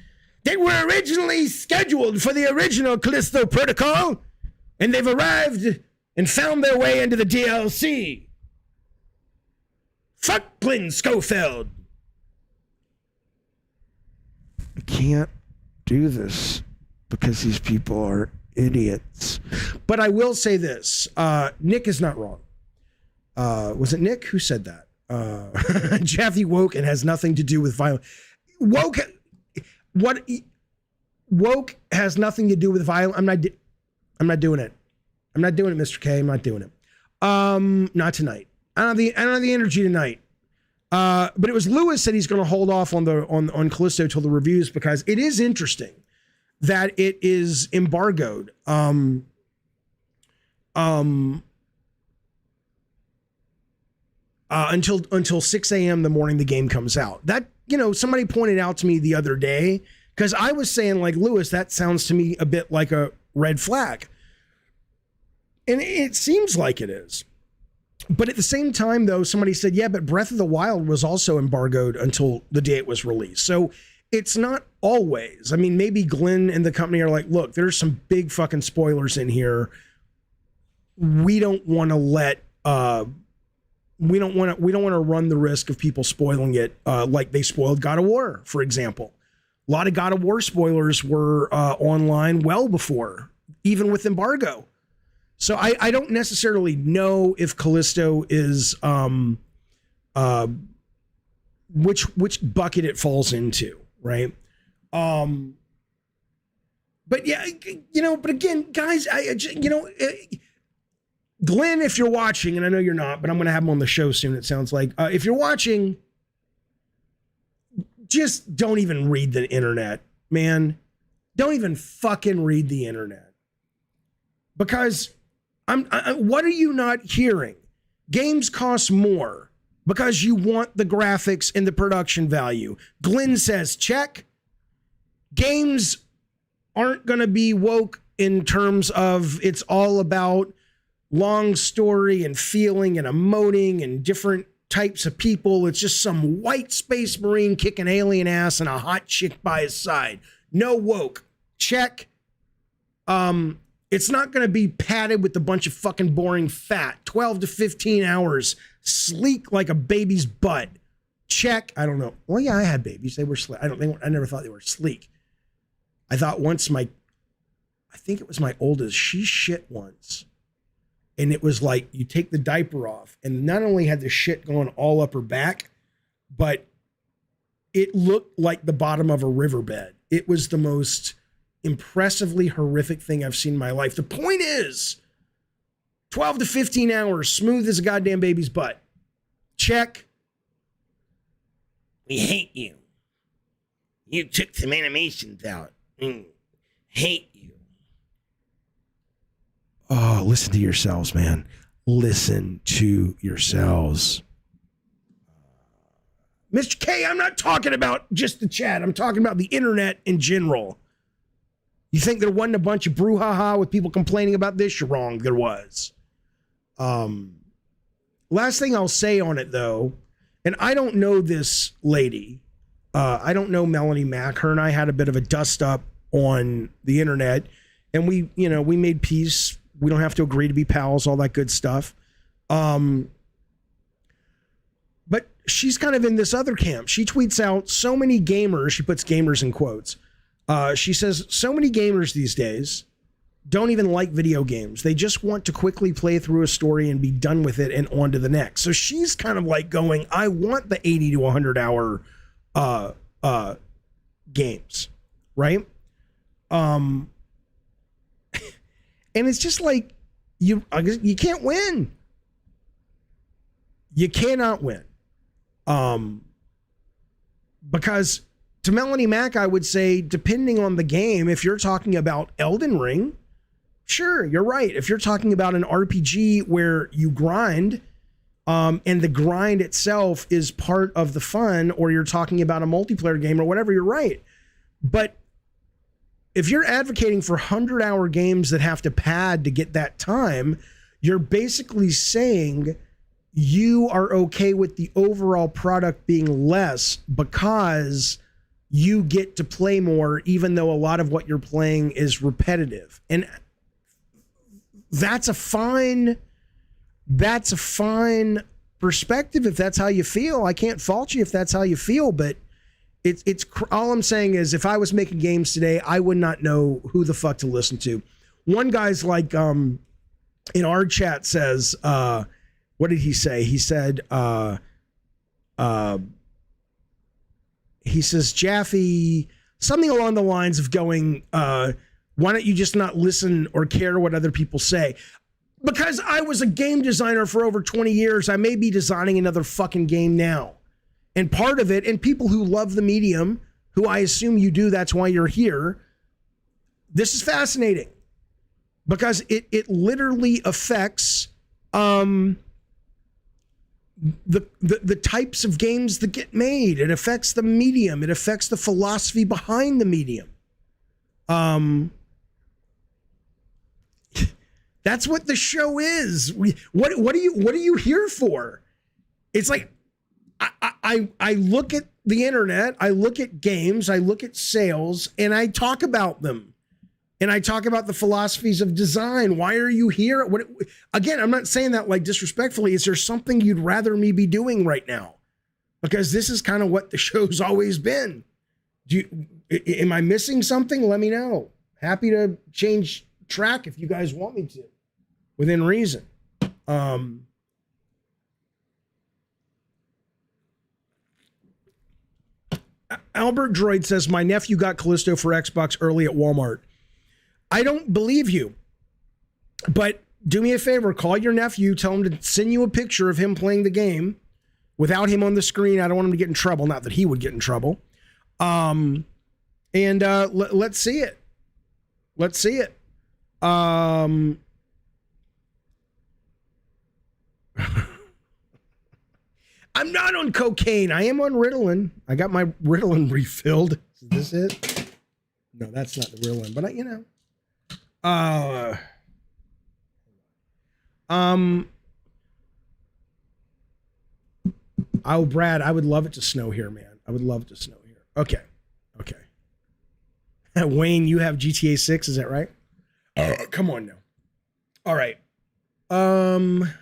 [SPEAKER 3] that were originally scheduled for the original Callisto Protocol, and they've arrived and found their way into the DLC. Fuck Glenn Schofield. I can't do this because these people are idiots. But I will say this. Nick is not wrong. Was it Nick who said that? Jaffe woke and has nothing to do with violence. Woke has nothing to do with violence. I'm not doing it. I'm not doing it, Mr. K. I'm not doing it. Not tonight. I don't have the energy tonight. But it was Lewis said he's going to hold off on Callisto till the reviews because it is interesting. that it is embargoed. Until 6 a.m. the morning the game comes out. That, somebody pointed out to me the other day, because I was saying, like, Lewis, that sounds to me a bit like a red flag. And it seems like it is. But at the same time, though, somebody said, yeah, but Breath of the Wild was also embargoed until the day it was released. So it's not always. I mean, maybe Glenn and the company are like, look, there's some big fucking spoilers in here. We don't want to let, we don't want to run the risk of people spoiling it, like they spoiled God of War, for example. A lot of God of War spoilers were online well before, even with embargo. So I don't necessarily know if Callisto is which bucket it falls into, right? But yeah, but again, guys, Glenn, if you're watching, and I know you're not, but I'm going to have him on the show soon, it sounds like. If you're watching, just don't even read the internet, man. Don't even fucking read the internet. Because what are you not hearing? Games cost more because you want the graphics and the production value. Glenn says, check. Games aren't going to be woke in terms of it's all about long story and feeling and emoting and different types of people. It's just some white space marine kicking alien ass and a hot chick by his side. No woke. Check. It's not going to be padded with a bunch of fucking boring fat. 12 to 15 hours. Sleek like a baby's butt. Check. I don't know. Well, yeah, I had babies. They were sleek. I never thought they were sleek. I thought once I think it was my oldest, she shit once. And it was like, you take the diaper off, and not only had the shit going all up her back, but it looked like the bottom of a riverbed. It was the most impressively horrific thing I've seen in my life. The point is, 12 to 15 hours, smooth as a goddamn baby's butt. Check. We hate you. You took some animations out. Hate you. Oh, listen to yourselves, man. Listen to yourselves. Mr. K, I'm not talking about just the chat. I'm talking about the internet in general. You think there wasn't a bunch of brouhaha with people complaining about this? You're wrong. There was. Last thing I'll say on it, though, and I don't know this lady. I don't know Melanie Mack. Her and I had a bit of a dust up on the internet, and we made peace. We don't have to agree to be pals, all that good stuff. But she's kind of in this other camp. She tweets out, so many gamers, she puts gamers in quotes. She says, so many gamers these days don't even like video games. They just want to quickly play through a story and be done with it and on to the next. So she's kind of like going, I want the 80 to 100 hour games, right? And it's just like, you can't win. You cannot win. Because to Melanie Mack, I would say, depending on the game, if you're talking about Elden Ring, sure, you're right. If you're talking about an RPG where you grind, and the grind itself is part of the fun, or you're talking about a multiplayer game or whatever, you're right. But if you're advocating for 100-hour games that have to pad to get that time, you're basically saying you are okay with the overall product being less because you get to play more, even though a lot of what you're playing is repetitive. And that's a fine perspective if that's how you feel. I can't fault you if that's how you feel, but it's all I'm saying is, if I was making games today, I would not know who the fuck to listen to. One guy's like, in our chat says, what did he say? He said, he says, Jaffe, something along the lines of going, why don't you just not listen or care what other people say? Because I was a game designer for over 20 years. I may be designing another fucking game now. And part of it, and people who love the medium, who I assume you do, that's why you're here, this is fascinating because it literally affects the types of games that get made. It affects the medium. It affects the philosophy behind the medium. That's what the show is. What are you here for? It's like I look at the internet, I look at games, I look at sales, and I talk about them. And I talk about the philosophies of design. Why are you here? Again, I'm not saying that like disrespectfully. Is there something you'd rather me be doing right now? Because this is kind of what the show's always been. Am I missing something? Let me know. Happy to change track if you guys want me to, within reason. Albert Droid says, my nephew got Callisto for Xbox early at Walmart. I don't believe you, but do me a favor, call your nephew, tell him to send you a picture of him playing the game without him on the screen. I don't want him to get in trouble. Not that he would get in trouble. Let's see it. Let's see it. I'm not on cocaine. I am on Ritalin. I got my Ritalin refilled. Is this it? No, that's not the real one, but oh, Brad, I would love it to snow here, man. I would love it to snow here. Okay. Wayne, you have GTA 6, is that right? Come on now. All right. Hang on,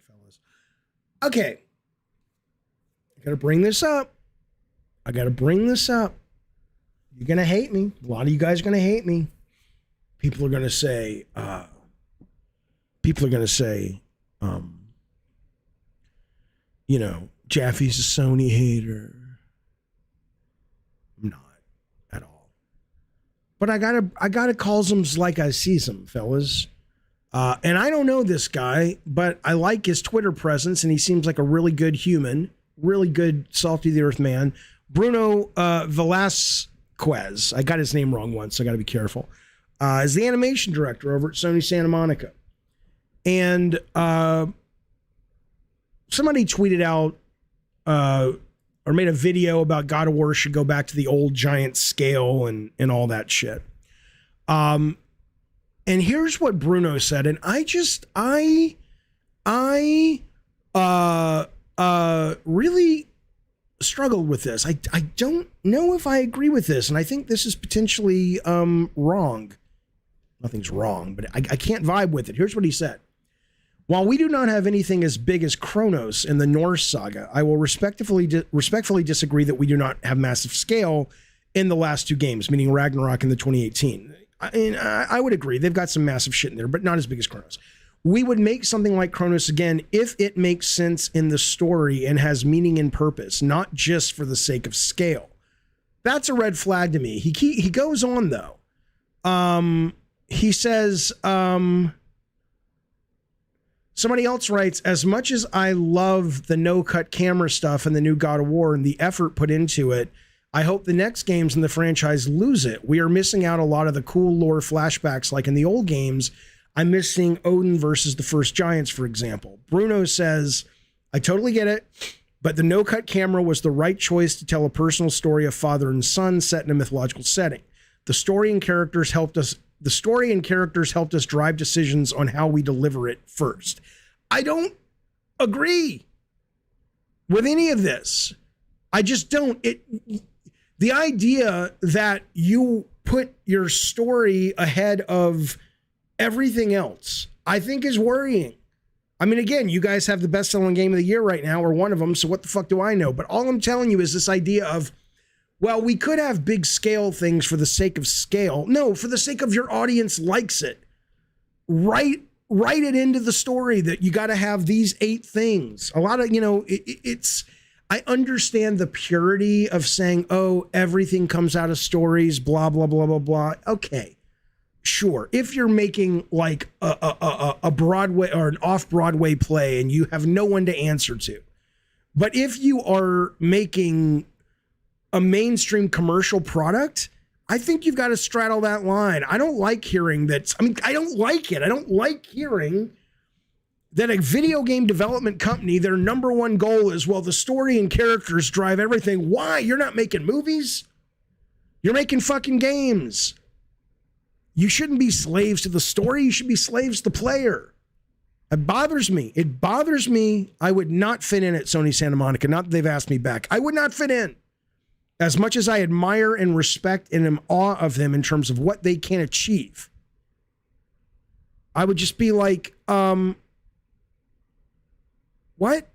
[SPEAKER 3] fellas. Okay. I gotta bring this up. You're gonna hate me. A lot of you guys are gonna hate me. People are gonna say, Jaffe's a Sony hater. I'm not at all. But I gotta call them like I see them, fellas. And I don't know this guy, but I like his Twitter presence, and he seems like a really good human, really good salty of the earth man. Bruno Velasquez, I got his name wrong once, so I got to be careful, is the animation director over at Sony Santa Monica. And somebody tweeted out or made a video about God of War should go back to the old giant scale and all that shit. And here's what Bruno said, and I really struggled with this. I don't know if I agree with this, and I think this is potentially wrong. Nothing's wrong, but I can't vibe with it. Here's what he said. While we do not have anything as big as Kronos in the Norse saga, I will respectfully disagree that we do not have massive scale in the last two games, meaning Ragnarok and the 2018. I would agree. They've got some massive shit in there, but not as big as Kronos. We would make something like Kronos again if it makes sense in the story and has meaning and purpose, not just for the sake of scale. That's a red flag to me. He goes on, though. He says, somebody else writes, as much as I love the no-cut camera stuff and the new God of War and the effort put into it, I hope the next games in the franchise lose it. We are missing out a lot of the cool lore flashbacks like in the old games. I'm missing Odin versus the first Giants, for example. Bruno says, I totally get it, but the no-cut camera was the right choice to tell a personal story of father and son set in a mythological setting. The story and characters helped us drive decisions on how we deliver it first. I don't agree with any of this. I just don't. The idea that you put your story ahead of everything else, I think is worrying. I mean, again, you guys have the best-selling game of the year right now, or one of them, so what the fuck do I know? But all I'm telling you is this idea of, well, we could have big scale things for the sake of scale. No, for the sake of your audience likes it. Write it into the story that you got to have these 8 things. A lot of, it's... I understand the purity of saying, oh, everything comes out of stories, blah, blah, blah, blah, blah. Okay, sure. If you're making like a Broadway or an off-Broadway play and you have no one to answer to. But if you are making a mainstream commercial product, I think you've got to straddle that line. I don't like hearing that. I mean, I don't like it. I don't like hearing that a video game development company, their number one goal is, well, the story and characters drive everything. Why? You're not making movies. You're making fucking games. You shouldn't be slaves to the story. You should be slaves to the player. It bothers me. It bothers me. I would not fit in at Sony Santa Monica. Not that they've asked me back. I would not fit in. As much as I admire and respect and am awe of them in terms of what they can achieve, I would just be like, what?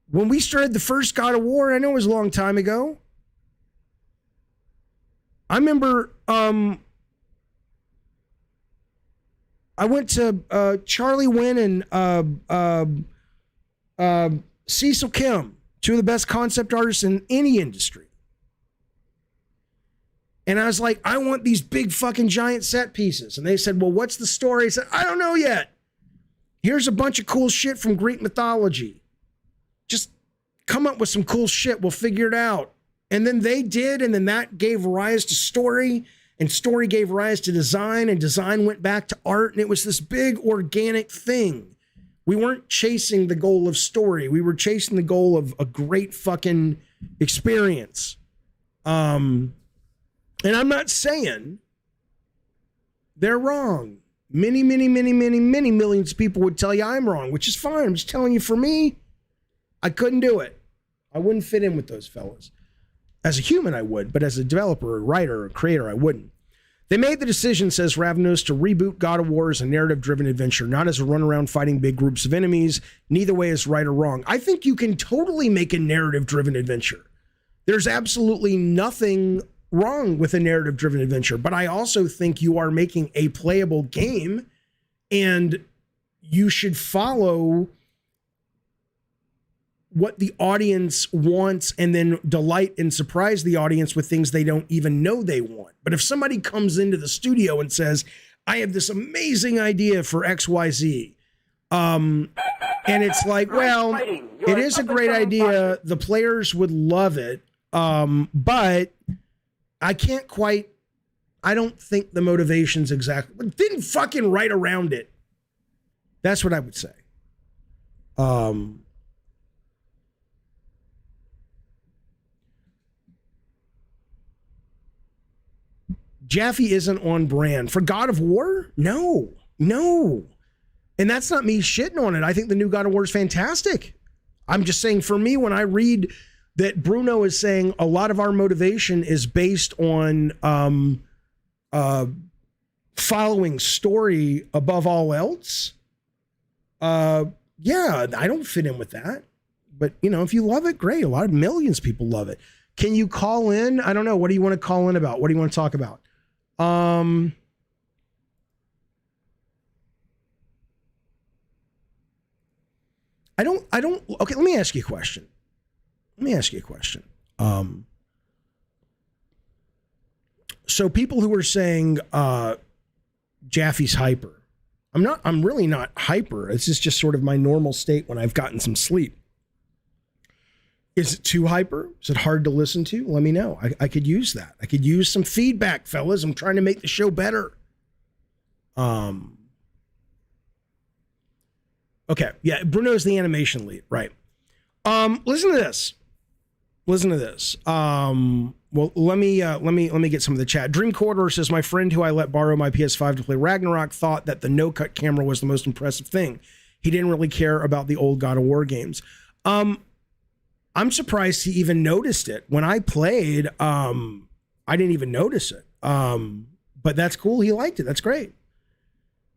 [SPEAKER 3] When we started the first God of War, I know it was a long time ago. I remember I went to Charlie Wynn and Cecil Kim, two of the best concept artists in any industry. And I was like, I want these big fucking giant set pieces. And they said, well, what's the story? I said, I don't know yet. Here's a bunch of cool shit from Greek mythology. Just come up with some cool shit. We'll figure it out. And then they did. And then that gave rise to story. And story gave rise to design. And design went back to art. And it was this big organic thing. We weren't chasing the goal of story. We were chasing the goal of a great fucking experience. And I'm not saying they're wrong. Many millions of people would tell you I'm wrong, which is fine. I'm just telling you, for me, I couldn't do it. I wouldn't fit in with those fellas. As a human, I would, but as a developer, or writer, or creator, I wouldn't. They made the decision, says Ravnos, to reboot God of War as a narrative-driven adventure, not as a run-around fighting big groups of enemies. Neither way is right or wrong. I think you can totally make a narrative-driven adventure. There's absolutely nothing wrong with a narrative-driven adventure, but I also think you are making a playable game, and you should follow what the audience wants and then delight and surprise the audience with things they don't even know they want. But if somebody comes into the studio and says, I have this amazing idea for XYZ, and it's like, well, it is a great idea. The players would love it, but I can't quite, I don't think the motivation's exactly, didn't fucking write around it. That's what I would say. Jaffe isn't on brand. For God of War? No. And that's not me shitting on it. I think the new God of War is fantastic. I'm just saying, for me, when I read that Bruno is saying a lot of our motivation is based on following story above all else. Yeah, I don't fit in with that. But, you know, if you love it, great. A lot of millions of people love it. Can you call in? I don't know. What do you want to call in about? What do you want to talk about? Okay, let me ask you a question. So people who are saying Jaffe's hyper, I'm really not hyper. This is just sort of my normal state when I've gotten some sleep. Is it too hyper? Is it hard to listen to? Let me know. I could use that. I could use some feedback, fellas. I'm trying to make the show better. Okay, yeah, Bruno's the animation lead, right? Listen to this. Well, let me get some of the chat. Dream Corridor says, my friend who I let borrow my PS5 to play Ragnarok thought that the no-cut camera was the most impressive thing. He didn't really care about the old God of War games. I'm surprised he even noticed it. When I played, I didn't even notice it. But that's cool. He liked it. That's great.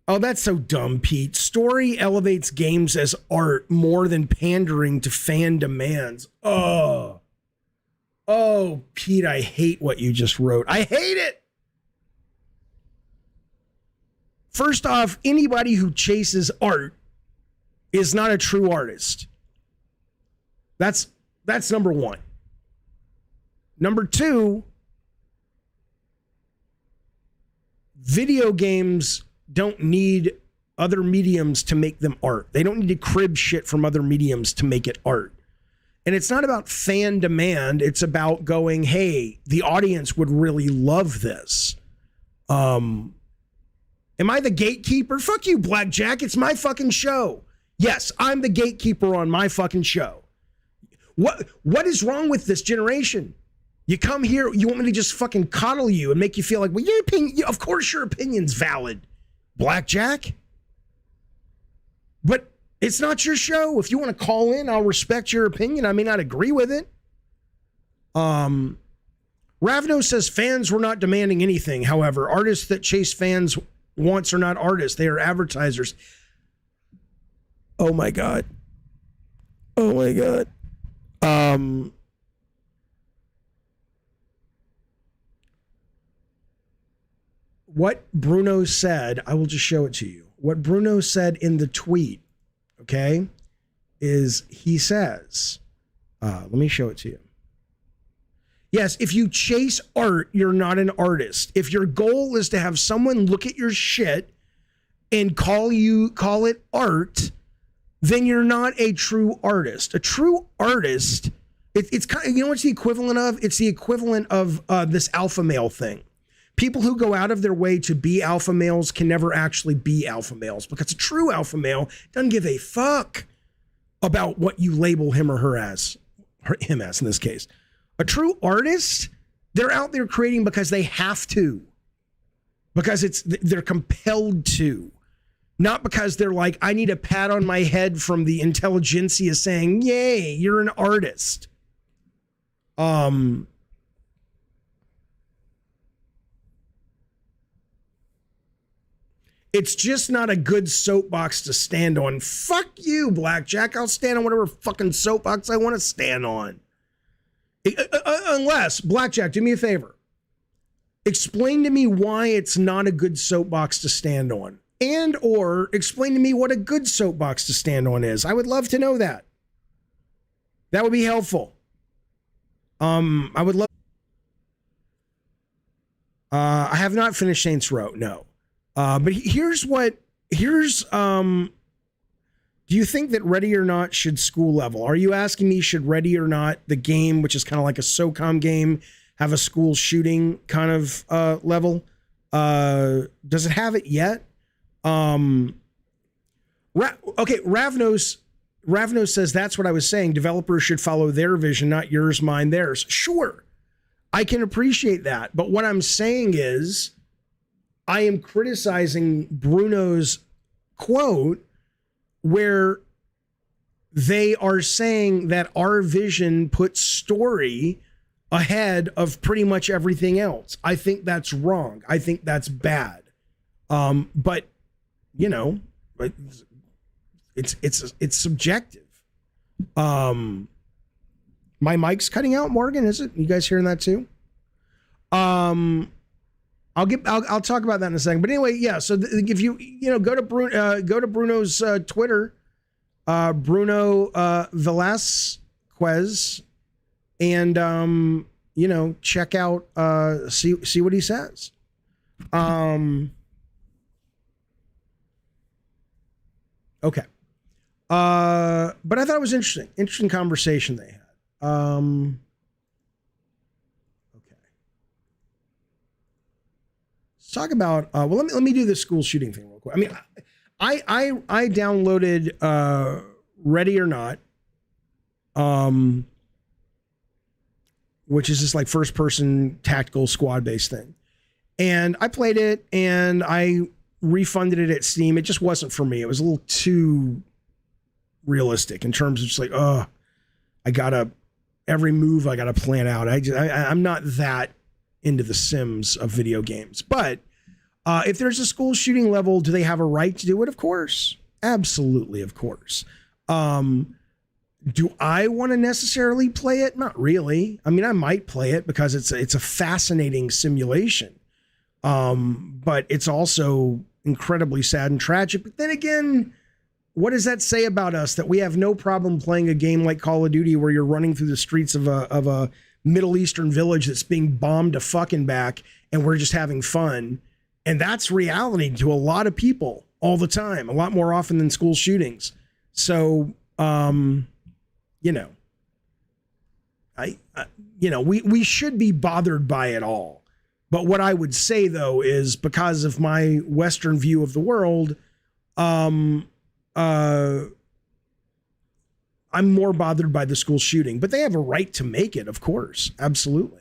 [SPEAKER 3] Oh, that's so dumb, Pete. Story elevates games as art more than pandering to fan demands. Oh, Pete, I hate what you just wrote. I hate it. First off, anybody who chases art is not a true artist. That's number one. Number two, video games don't need other mediums to make them art. They don't need to crib shit from other mediums to make it art. And it's not about fan demand. It's about going, hey, the audience would really love this. Am I the gatekeeper? Fuck you, Blackjack. It's my fucking show. Yes, I'm the gatekeeper on my fucking show. What is wrong with this generation? You come here, you want me to just fucking coddle you and make you feel like, well, your opinion, of course your opinion's valid, Blackjack. But it's not your show. If you want to call in, I'll respect your opinion. I may not agree with it. Ravno says fans were not demanding anything. However, artists that chase fans wants are not artists. They are advertisers. Oh my God. Oh my God. What Bruno said, I will just show it to you. What Bruno said in the tweet, okay, is he says, let me show it to you. Yes, if you chase art, you're not an artist. If your goal is to have someone look at your shit and call it art, then you're not a true artist. A true artist, it's kind of, you know what's the equivalent of? It's the equivalent of this alpha male thing. People who go out of their way to be alpha males can never actually be alpha males, because a true alpha male doesn't give a fuck about what you label him or her as, or him as in this case. A true artist, they're out there creating because they have to, because they're compelled to, not because they're like, I need a pat on my head from the intelligentsia saying, yay, you're an artist. It's just not a good soapbox to stand on. Fuck you, Blackjack. I'll stand on whatever fucking soapbox I want to stand on. Unless, Blackjack, do me a favor. Explain to me why it's not a good soapbox to stand on. And or explain to me what a good soapbox to stand on is. I would love to know that. That would be helpful. I would love... I have not finished Saints Row, no. But here's do you think that Ready or Not should school level? Are you asking me, should Ready or Not, the game, which is kind of like a SOCOM game, have a school shooting kind of level? Does it have it yet? Okay, Ravnos says, that's what I was saying. Developers should follow their vision, not yours, mine, theirs. Sure, I can appreciate that. But what I'm saying is, I am criticizing Bruno's quote where they are saying that our vision puts story ahead of pretty much everything else. I think that's wrong. I think that's bad. But you know, it's subjective. My mic's cutting out, Morgan, is it? You guys hearing that too? I'll talk about that in a second. But anyway, yeah. So if you go to Bruno's Twitter, Bruno Velasquez, and check out see what he says. Okay. But I thought it was interesting conversation they had. Talk about let me do the school shooting thing real quick. I mean, I downloaded Ready or Not, which is this like first person tactical squad based thing, and I played it and I refunded it at Steam. It just wasn't for me. It was a little too realistic in terms of just like, every move I gotta plan out. I'm not that into the Sims of video games. But if there's a school shooting level, do they have a right to do it? Of course. Absolutely, of course. Do I want to necessarily play it? Not really. I mean, I might play it because it's a fascinating simulation. But it's also incredibly sad and tragic. But then again, what does that say about us, that we have no problem playing a game like Call of Duty where you're running through the streets of a Middle Eastern village that's being bombed to fucking back, and we're just having fun. And that's reality to a lot of people all the time, a lot more often than school shootings. So, we should be bothered by it all. But what I would say though is because of my Western view of the world, I'm more bothered by the school shooting, but they have a right to make it, of course. Absolutely.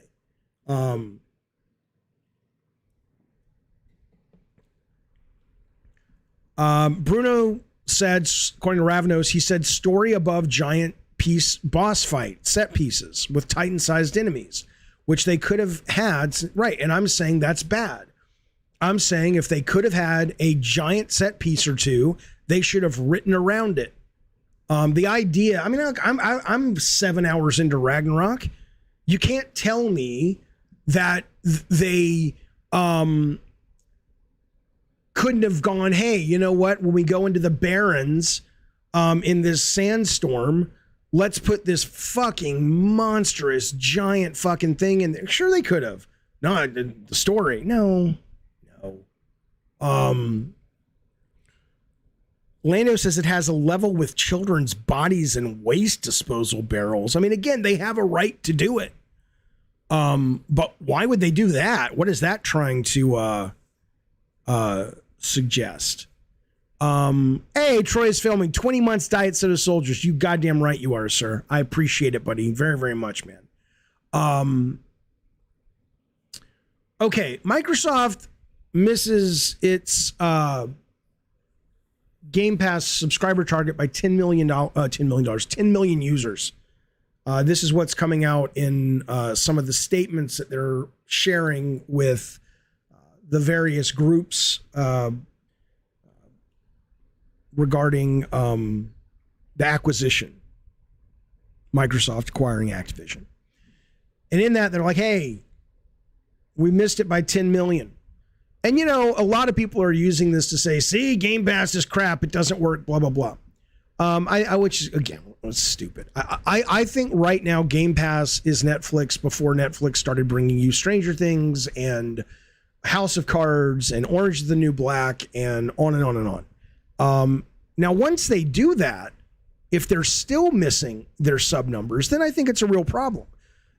[SPEAKER 3] Bruno said, according to Ravnos, he said story above giant piece boss fight, set pieces with Titan-sized enemies, which they could have had. Right. And I'm saying that's bad. I'm saying if they could have had a giant set piece or two, they should have written around it. The idea, I mean, look, I'm 7 hours into Ragnarok. You can't tell me that they couldn't have gone, hey, you know what? When we go into the Barrens in this sandstorm, let's put this fucking monstrous giant fucking thing in there. Sure, they could have. No, the story. No. Lando says it has a level with children's bodies and waste disposal barrels. I mean, again, they have a right to do it. But why would they do that? What is that trying to suggest? Hey, Troy is filming 20 months diet soda soldiers. You goddamn right you are, sir. I appreciate it, buddy. Very, very much, man. Okay, Microsoft misses its Game Pass subscriber target by $10 million users. This is what's coming out in some of the statements that they're sharing with the various groups regarding the acquisition, Microsoft acquiring Activision. And in that, they're like, hey, we missed it by 10 million. And, you know, a lot of people are using this to say, see, Game Pass is crap. It doesn't work, blah, blah, blah. Which, again, was stupid. I think right now Game Pass is Netflix before Netflix started bringing you Stranger Things and House of Cards and Orange is the New Black and on and on and on. Now, once they do that, if they're still missing their sub numbers, then I think it's a real problem.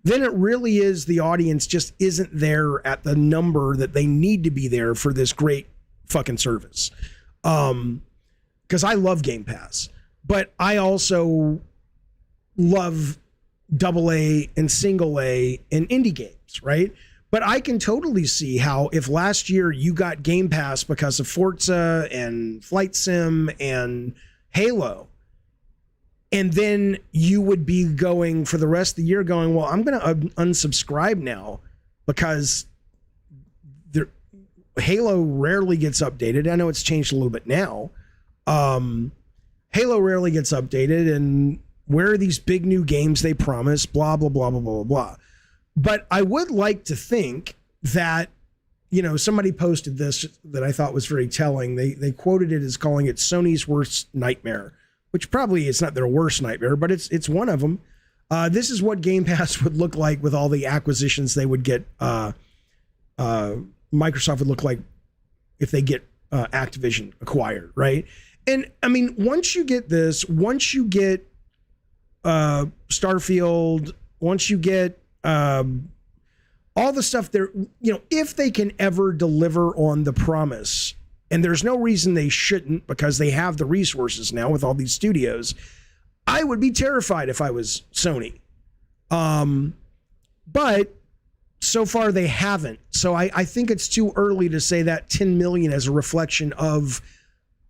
[SPEAKER 3] Then it really is the audience just isn't there at the number that they need to be there for this great fucking service. Because I love Game Pass, but I also love AA and single A and indie games, right? But I can totally see how if last year you got Game Pass because of Forza and Flight Sim and Halo, and then you would be going for the rest of the year going, well, I'm going to unsubscribe now because Halo rarely gets updated. I know it's changed a little bit now. Halo rarely gets updated, and where are these big new games they promise? Blah, blah, blah, blah, blah, blah. But I would like to think that, you know, somebody posted this that I thought was very telling. They quoted it as calling it Sony's worst nightmare, which probably is not their worst nightmare, but it's one of them. This is what Game Pass would look like with all the acquisitions they would get. Microsoft would look like if they get Activision acquired, right? And I mean, once you get this, once you get Starfield, once you get all the stuff there, you know, if they can ever deliver on the promise, and there's no reason they shouldn't because they have the resources now with all these studios, I would be terrified if I was Sony. But so far they haven't. So I think it's too early to say that 10 million as a reflection of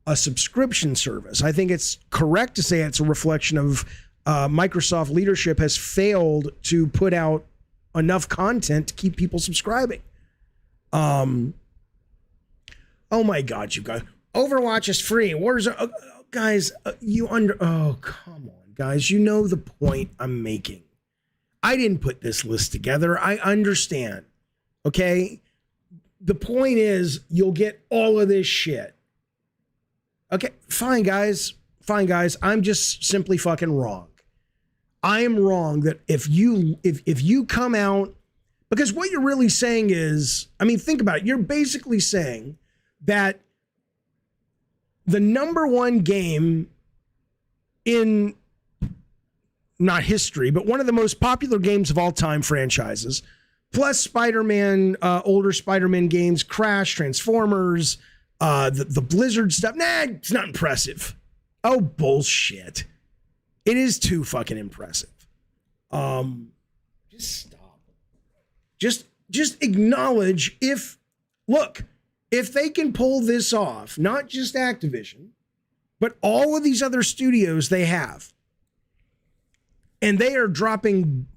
[SPEAKER 3] a subscription service. I think it's correct to say it's a reflection of Microsoft leadership has failed to put out enough content to keep people subscribing. Oh my God, you guys. Overwatch is free. Warzone, guys, oh, come on, guys. You know the point I'm making. I didn't put this list together. I understand. Okay? The point is you'll get all of this shit. Okay, fine, guys. Fine, guys. I'm just simply fucking wrong. I am wrong that if you come out, because what you're really saying is, I mean, think about it. You're basically saying that the number one game in not history, but one of the most popular games of all time franchises, plus Spider-Man, older Spider-Man games, Crash, Transformers, the Blizzard stuff. Nah, it's not impressive. Oh, bullshit. It is too fucking impressive. Just stop. Just acknowledge if they can pull this off, not just Activision, but all of these other studios they have, and they are dropping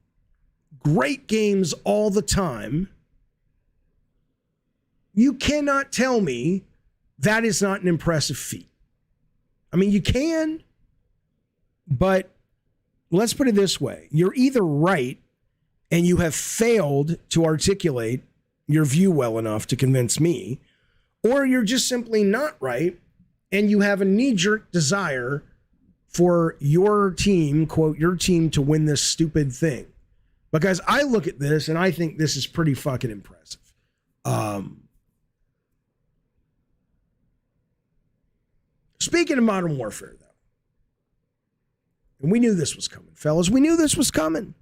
[SPEAKER 3] great games all the time, you cannot tell me that is not an impressive feat. I mean, you can, but let's put it this way. You're either right and you have failed to articulate your view well enough to convince me, or you're just simply not right and you have a knee-jerk desire for your team, quote, your team to win this stupid thing. Because I look at this and I think this is pretty fucking impressive. Speaking of Modern Warfare, though, and we knew this was coming, fellas. We knew this was coming.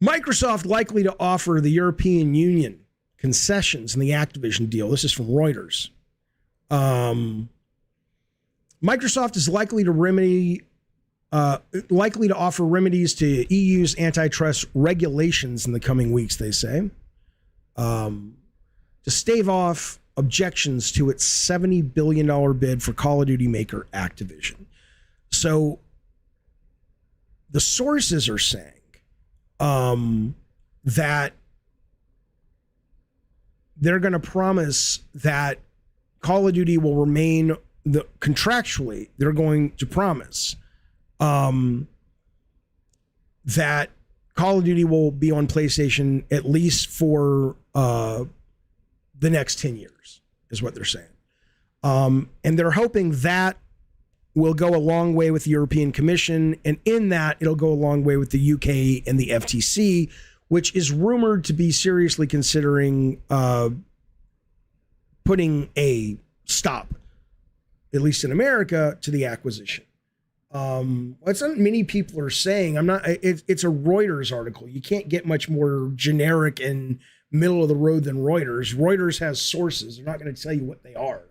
[SPEAKER 3] Microsoft likely to offer the European Union concessions in the Activision deal. This is from Reuters. Microsoft is likely to offer remedies to EU's antitrust regulations in the coming weeks, they say, to stave off objections to its $70 billion bid for Call of Duty maker Activision. So the sources are saying that they're going to promise that Call of Duty will remain contractually. They're going to promise that Call of Duty will be on PlayStation at least for the next 10 years, is what they're saying. And they're hoping that will go a long way with the European Commission, and in that, it'll go a long way with the UK and the FTC, which is rumored to be seriously considering putting a stop, at least in America, to the acquisition. What many people are saying, it's a Reuters article. You can't get much more generic and middle of the road than Reuters. Reuters has sources. They're not going to tell you what they are.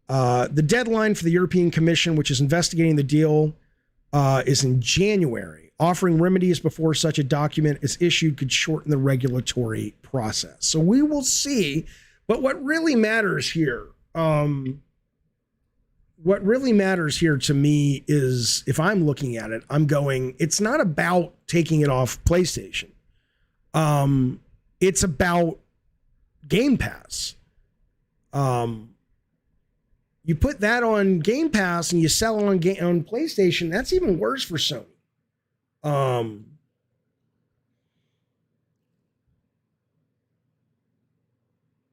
[SPEAKER 3] The deadline for the European Commission, which is investigating the deal, is in January. Offering remedies before such a document is issued could shorten the regulatory process. So we will see. But what really matters here, to me is, if I'm looking at it, I'm going, it's not about taking it off PlayStation. It's about Game Pass. You put that on Game Pass and you sell it on PlayStation, that's even worse for Sony.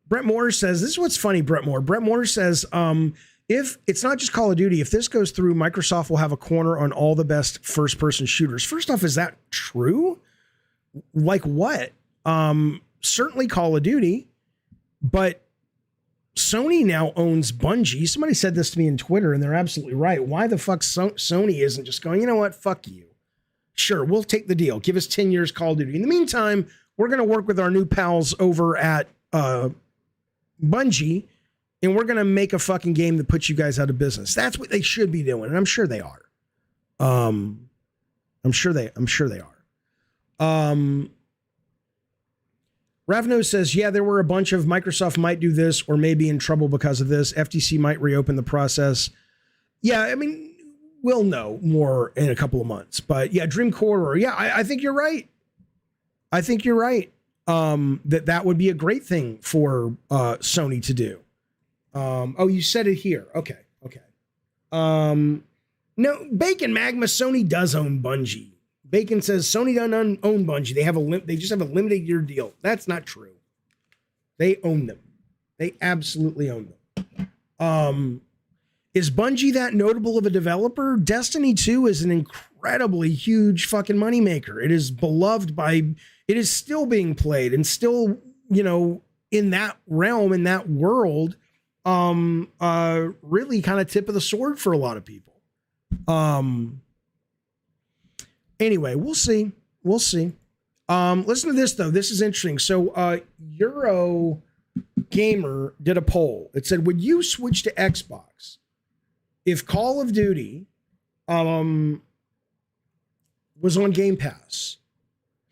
[SPEAKER 3] Brett Moore says, this is what's funny, Brett Moore. Brett Moore says, if it's not just Call of Duty, if this goes through, Microsoft will have a corner on all the best first-person shooters. First off, is that true? Like what? Certainly Call of Duty, but Sony now owns Bungie. Somebody said this to me in Twitter, and they're absolutely right. Why the fuck Sony isn't just going, you know what, fuck you. Sure, we'll take the deal. Give us 10 years Call of Duty. In the meantime, we're going to work with our new pals over at Bungie, and we're going to make a fucking game that puts you guys out of business. That's what they should be doing, and I'm sure they are. I'm sure they are. Ravno says, yeah, there were a bunch of Microsoft might do this or may be in trouble because of this. FTC might reopen the process. Yeah, I mean, we'll know more in a couple of months. But yeah, Dream Corridor. Yeah, I think you're right. I think you're right. That would be a great thing for Sony to do. Oh, you said it here. Okay. No, Bacon Magma, Sony does own Bungie. Bacon says Sony doesn't own Bungie. They just have a limited year deal. That's not true. They own them. They absolutely own them. Is Bungie that notable of a developer? Destiny 2 is an incredibly huge fucking moneymaker. It is beloved it is still being played and still, in that realm, in that world, really kind of tip of the sword for a lot of people. Anyway, we'll see. We'll see. Listen to this though. This is interesting. So, Euro Gamer did a poll. It said, would you switch to Xbox if Call of Duty, was on Game Pass?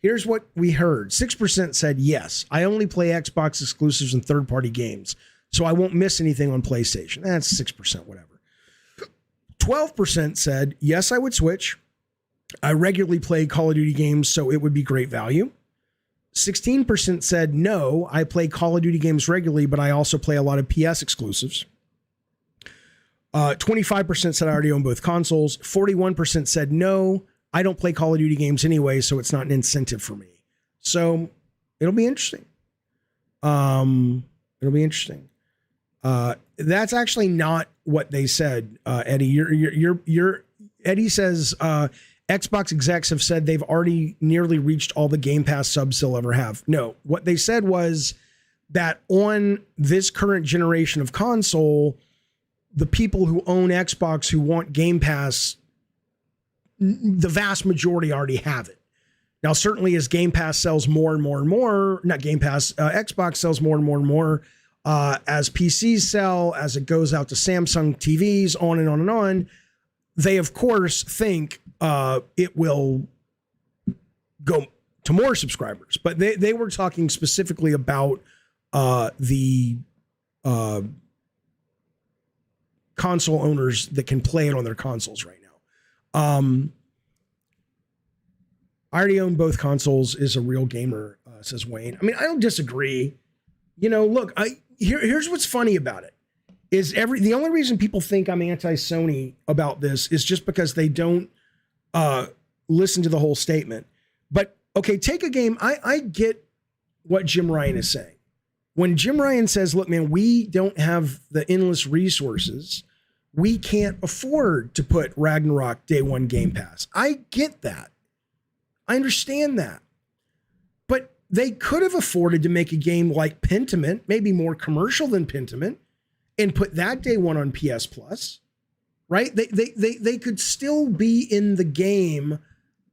[SPEAKER 3] Here's what we heard. 6% said yes. I only play Xbox exclusives and third-party games, so I won't miss anything on PlayStation. That's 6%, whatever. 12% said, yes, I would switch. I regularly play Call of Duty games, so it would be great value. 16% said, no, I play Call of Duty games regularly, but I also play a lot of PS exclusives. 25% said I already own both consoles. 41% said, no, I don't play Call of Duty games anyway, so it's not an incentive for me. So it'll be interesting. It'll be interesting. That's actually not what they said, Eddie. Eddie says Xbox execs have said they've already nearly reached all the Game Pass subs they'll ever have. No, what they said was that on this current generation of console, the people who own Xbox who want Game Pass, the vast majority already have it. Now, certainly as Game Pass sells more and more and more, not Game Pass, Xbox sells more and more and more, as PCs sell, as it goes out to Samsung TVs, on and on and on, they of course think it will go to more subscribers. But they were talking specifically about the console owners that can play it on their consoles right now. I already own both consoles, is a real gamer, says Wayne. I mean, I don't disagree. You know, look, here's what's funny about it is the only reason people think I'm anti-Sony about this is just because they don't listen to the whole statement. But okay, take a game. I get what Jim Ryan is saying. When Jim Ryan says, look, man, we don't have the endless resources. We can't afford to put Ragnarok day one Game Pass. I get that. I understand that. But they could have afforded to make a game like Pentiment, maybe more commercial than Pentiment, and put that day one on PS Plus, right? They could still be in the game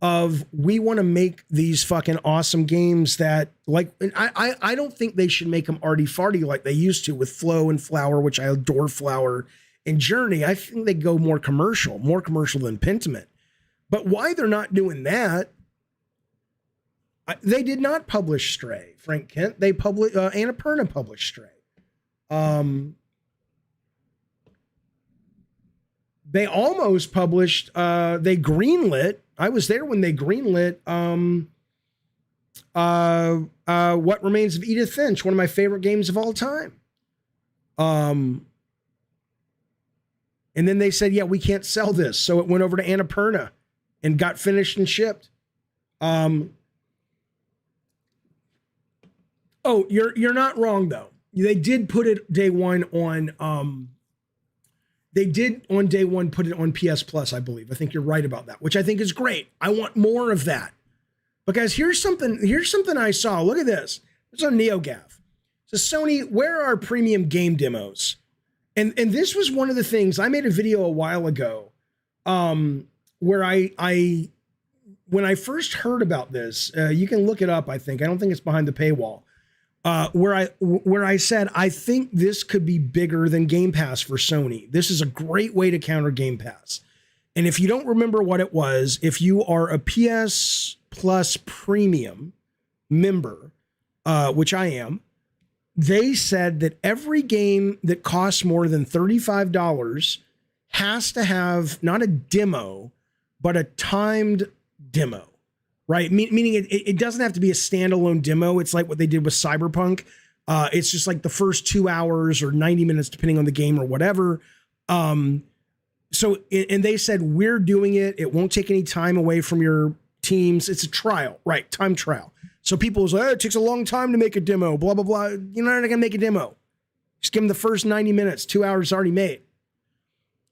[SPEAKER 3] of, we want to make these fucking awesome games that, like, I don't think they should make them arty-farty like they used to with Flow and Flower, which I adore Flower, and Journey. I think they go more commercial than Pentiment. But why they're not doing that, they did not publish Stray, Frank Kent. They published, Annapurna published Stray. They almost published, they greenlit. I was there when they greenlit What Remains of Edith Finch, one of my favorite games of all time. And then they said, yeah, we can't sell this. So it went over to Annapurna and got finished and shipped. Oh, you're not wrong though. They did put it day one on, they did on day one put it on PS Plus, I believe. I think you're right about that, which I think is great. I want more of that. Because here's something I saw. Look at this. It's on NeoGAF. So Sony, where are premium game demos? And this was one of the things I made a video a while ago, where I when I first heard about this, you can look it up. I don't think it's behind the paywall. Where I said, I think this could be bigger than Game Pass for Sony. This is a great way to counter Game Pass. And if you don't remember what it was, if you are a PS Plus Premium member, which I am, they said that every game that costs more than $35 has to have not a demo, but a timed demo. Right. Meaning it doesn't have to be a standalone demo. It's like what they did with Cyberpunk. It's just like the first 2 hours or 90 minutes, depending on the game or whatever. And they said, we're doing it. It won't take any time away from your teams. It's a trial, right? Time trial. So people was like, oh, it takes a long time to make a demo, blah, blah, blah. You're not going to make a demo. Just give them the first 90 minutes, 2 hours already made.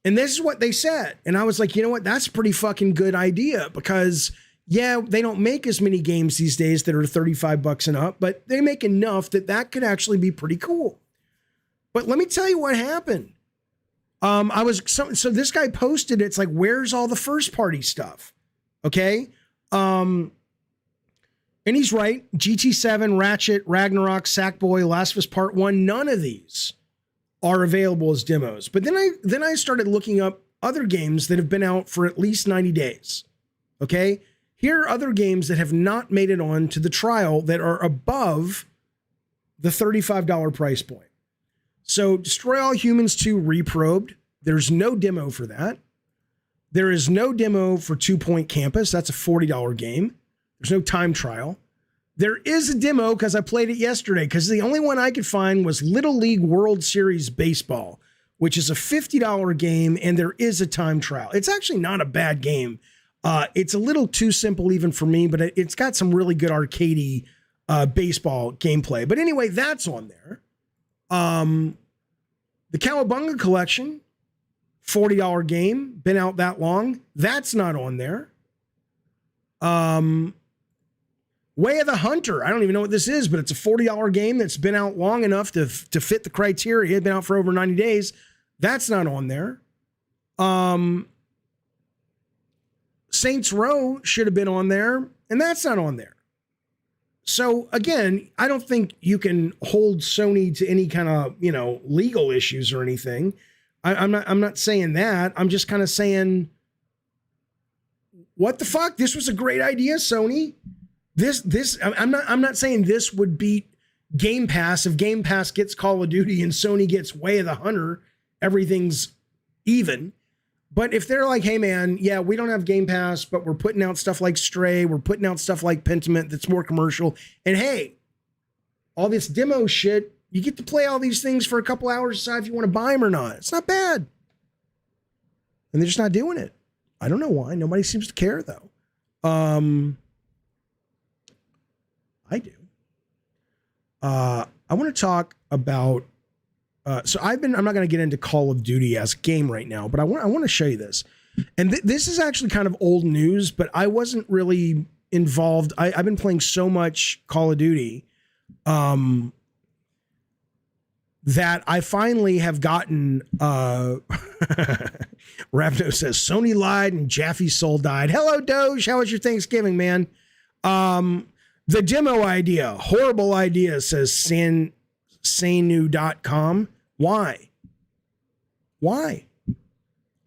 [SPEAKER 3] And this is what they said. And I was like, you know what? That's a pretty fucking good idea, because yeah, they don't make as many games these days that are $35 and up, but they make enough that could actually be pretty cool. But let me tell you what happened. So this guy posted, it's like, where's all the first party stuff? Okay. And he's right. GT7, Ratchet, Ragnarok, Sackboy, Last of Us Part 1, none of these are available as demos. But then I started looking up other games that have been out for at least 90 days. Okay. Here are other games that have not made it on to the trial that are above the $35 price point. So Destroy All Humans 2 Reprobed. There's no demo for that. There is no demo for 2 Point Campus. That's a $40 game. There's no time trial. There is a demo because I played it yesterday, because the only one I could find was Little League World Series Baseball, which is a $50 game, and there is a time trial. It's actually not a bad game. It's a little too simple even for me, but it's got some really good arcadey baseball gameplay. But anyway, that's on there. The Cowabunga Collection, $40 game, been out that long. That's not on there. Way of the Hunter. I don't even know what this is, but it's a $40 game that's been out long enough to fit the criteria. It's been out for over 90 days. That's not on there. Saints Row should have been on there, and that's not on there. So again, I don't think you can hold Sony to any kind of, legal issues or anything. I'm not saying that. I'm just kind of saying, what the fuck? This was a great idea, Sony. I'm not saying this would beat Game Pass. If Game Pass gets Call of Duty and Sony gets Way of the Hunter, everything's even. But if they're like, hey man, yeah, we don't have Game Pass, but we're putting out stuff like Stray, we're putting out stuff like Pentiment that's more commercial, and hey, all this demo shit, you get to play all these things for a couple hours, decide if you want to buy them or not. It's not bad. And they're just not doing it. I don't know why. Nobody seems to care though. I do. I want to talk about, so I'm not going to get into Call of Duty as a game right now, but I want to show you this. And this is actually kind of old news, but I wasn't really involved. I've been playing so much Call of Duty, that I finally have gotten, Ravno says, Sony lied and Jaffe's soul died. Hello, Doge. How was your Thanksgiving, man? The demo idea, horrible idea, says Sanu.com. Why?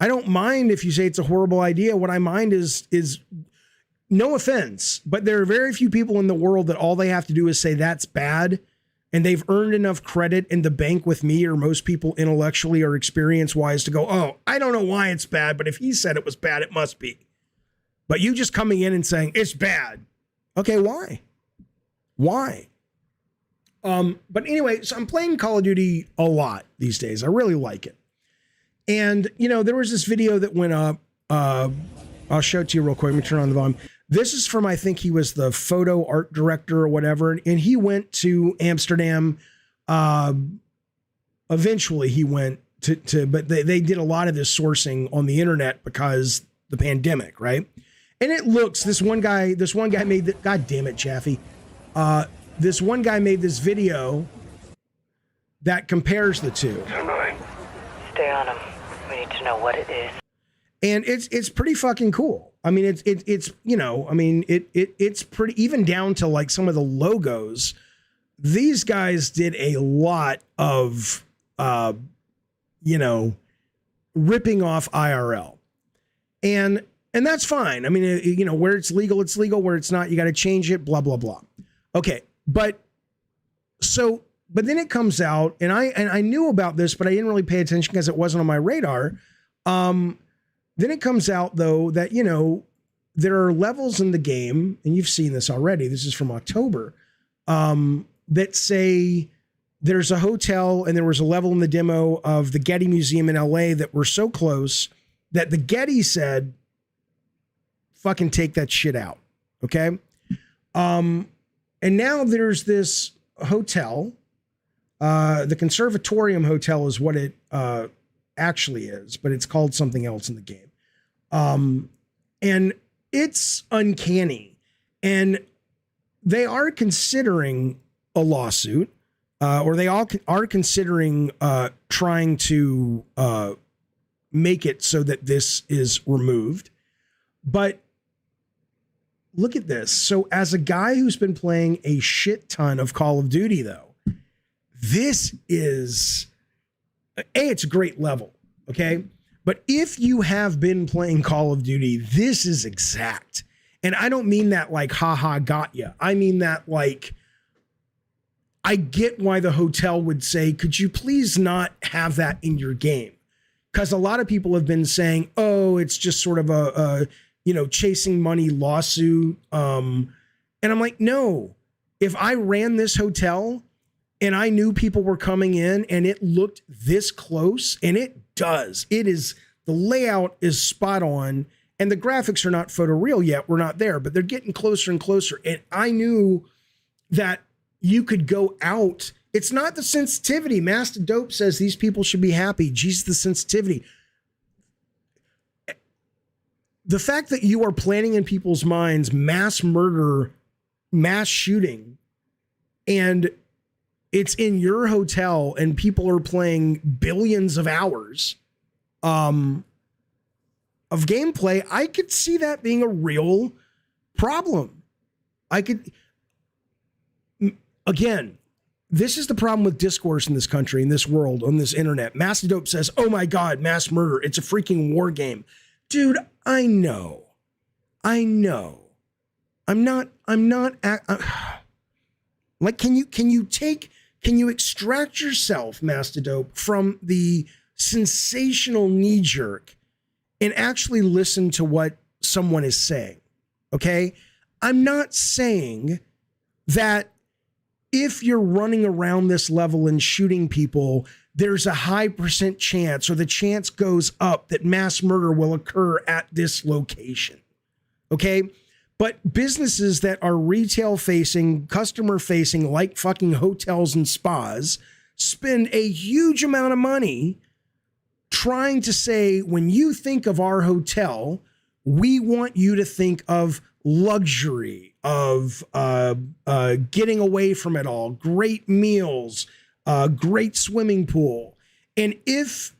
[SPEAKER 3] I don't mind if you say it's a horrible idea. What I mind is no offense, but there are very few people in the world that all they have to do is say that's bad, and they've earned enough credit in the bank with me or most people intellectually or experience-wise to go, oh, I don't know why it's bad, but if he said it was bad, it must be. But you just coming in and saying it's bad. Okay, why? But anyway, so I'm playing Call of Duty a lot these days. I really like it. And, there was this video that went up. I'll show it to you real quick. Let me turn on the volume. This is from, I think he was the photo art director or whatever. And he went to Amsterdam. Eventually he went but they did a lot of this sourcing on the internet because the pandemic, right? And it looks, this one guy made the, God damn it, Chaffee. This one guy made this video that compares the two.
[SPEAKER 4] Stay on him. We need to know what it is.
[SPEAKER 3] And it's pretty fucking cool. I mean, it's pretty, even down to like some of the logos. These guys did a lot of, ripping off IRL. And that's fine. I mean, where it's legal, it's legal. Where it's not, you got to change it, blah, blah, blah. Okay. But then it comes out, and I knew about this, but I didn't really pay attention because it wasn't on my radar. Then it comes out though that, there are levels in the game, and you've seen this already. This is from October, that say there's a hotel, and there was a level in the demo of the Getty Museum in LA that were so close that the Getty said, fucking take that shit out. Okay. And now there's this hotel, the Conservatorium Hotel is what it actually is, but it's called something else in the game. And it's uncanny. And they are considering a lawsuit. or they all are considering trying to make it so that this is removed. But look at this. So as a guy who's been playing a shit ton of Call of Duty, though, this is, it's a great level, okay? But if you have been playing Call of Duty, this is exact. And I don't mean that like, haha, got ya. I mean that like, I get why the hotel would say, could you please not have that in your game? Because a lot of people have been saying, oh, it's just sort of a chasing money lawsuit. And I'm like, no, if I ran this hotel and I knew people were coming in and it looked this close, and it does, the layout is spot on, and the graphics are not photoreal yet. We're not there, but they're getting closer and closer. And I knew that you could go out. It's not the sensitivity. Master Dope says these people should be happy. Jesus, the sensitivity. The fact that you are planning in people's minds mass murder, mass shooting, and it's in your hotel and people are playing billions of hours of gameplay, I could see that being a real problem. Again, this is the problem with discourse in this country, in this world, on this internet. Master Dope says, oh my God, mass murder. It's a freaking war game. Dude, I know. I'm not, like, can you extract yourself, Master Dope, from the sensational knee jerk and actually listen to what someone is saying? Okay. I'm not saying that if you're running around this level and shooting people, there's a high % chance, or the chance goes up, that mass murder will occur at this location. Okay. But businesses that are retail facing, customer facing, like fucking hotels and spas, spend a huge amount of money trying to say, when you think of our hotel, we want you to think of luxury, of getting away from it all, great meals, great swimming pool. And if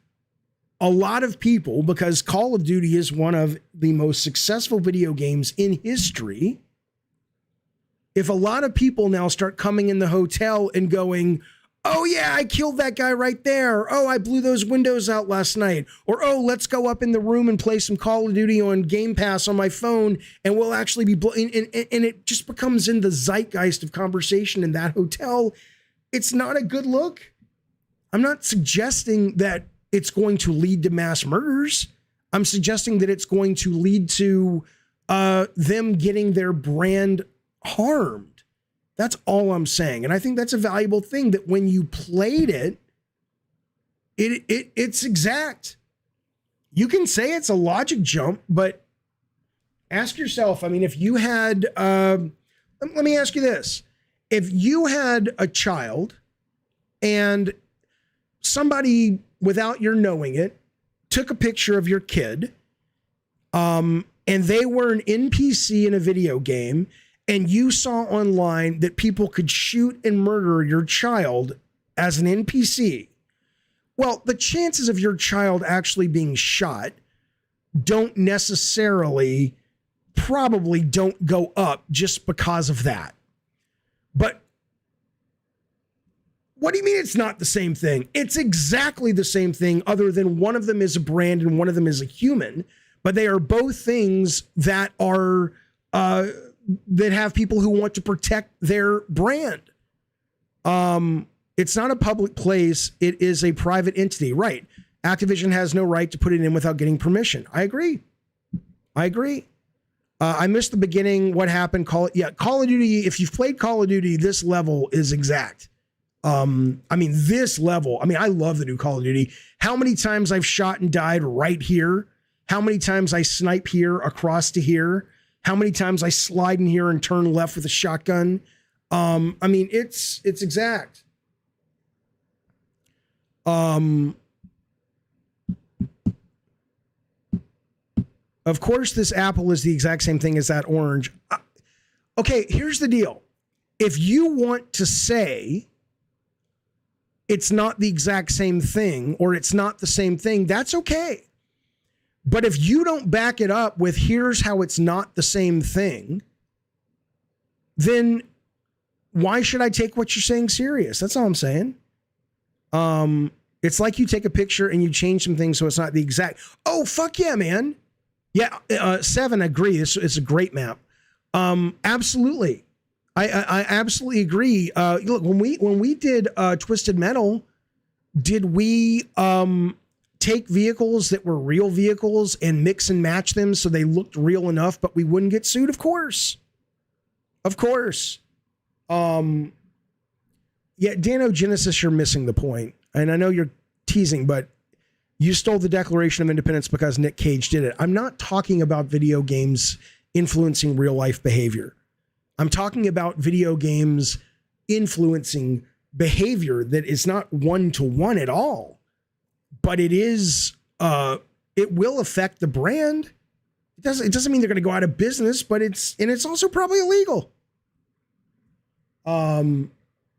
[SPEAKER 3] a lot of people, because Call of Duty is one of the most successful video games in history, if a lot of people now start coming in the hotel and going, oh yeah, I killed that guy right there. Oh, I blew those windows out last night. Or, oh, let's go up in the room and play some Call of Duty on Game Pass on my phone, and we'll actually be, and it just becomes in the zeitgeist of conversation in that hotel. It's not a good look. I'm not suggesting that it's going to lead to mass murders. I'm suggesting that it's going to lead to them getting their brand harmed. That's all I'm saying. And I think that's a valuable thing, that when you played it's exact. You can say it's a logic jump, but ask yourself, I mean, if you had, let me ask you this. If you had a child and somebody, without your knowing it, took a picture of your kid, and they were an NPC in a video game, and you saw online that people could shoot and murder your child as an NPC, well, the chances of your child actually being shot don't necessarily, probably don't go up just because of that. But what do you mean it's not the same thing? It's exactly the same thing, other than one of them is a brand and one of them is a human, but they are both things that are, that have people who want to protect their brand. It's not a public place. It is a private entity, right? Activision has no right to put it in without getting permission. I agree. I missed the beginning. What happened? Call of Duty. If you've played Call of Duty, this level is exact. This level, I love the new Call of Duty. How many times I've shot and died right here. How many times I snipe here across to here. How many times I slide in here and turn left with a shotgun. It's exact. Of course, this apple is the exact same thing as that orange. Okay, here's the deal. If you want to say it's not the exact same thing or it's not the same thing, that's okay. But if you don't back it up with here's how it's not the same thing, then why should I take what you're saying serious? That's all I'm saying. It's like you take a picture and you change some things so it's not the exact. Oh, fuck yeah, man. Yeah, 7, agree. It's a great map. Absolutely. I absolutely agree. Look, when we did Twisted Metal, did we take vehicles that were real vehicles and mix and match them so they looked real enough, but we wouldn't get sued? Of course. Of course. Yeah, Dano Genesis, you're missing the point. And I know you're teasing, but you stole the Declaration of Independence because Nick Cage did it. I'm not talking about video games influencing real life behavior. I'm talking about video games influencing behavior that is not one-to-one at all, but it is, it will affect the brand. It doesn't mean they're going to go out of business, but it's also probably illegal.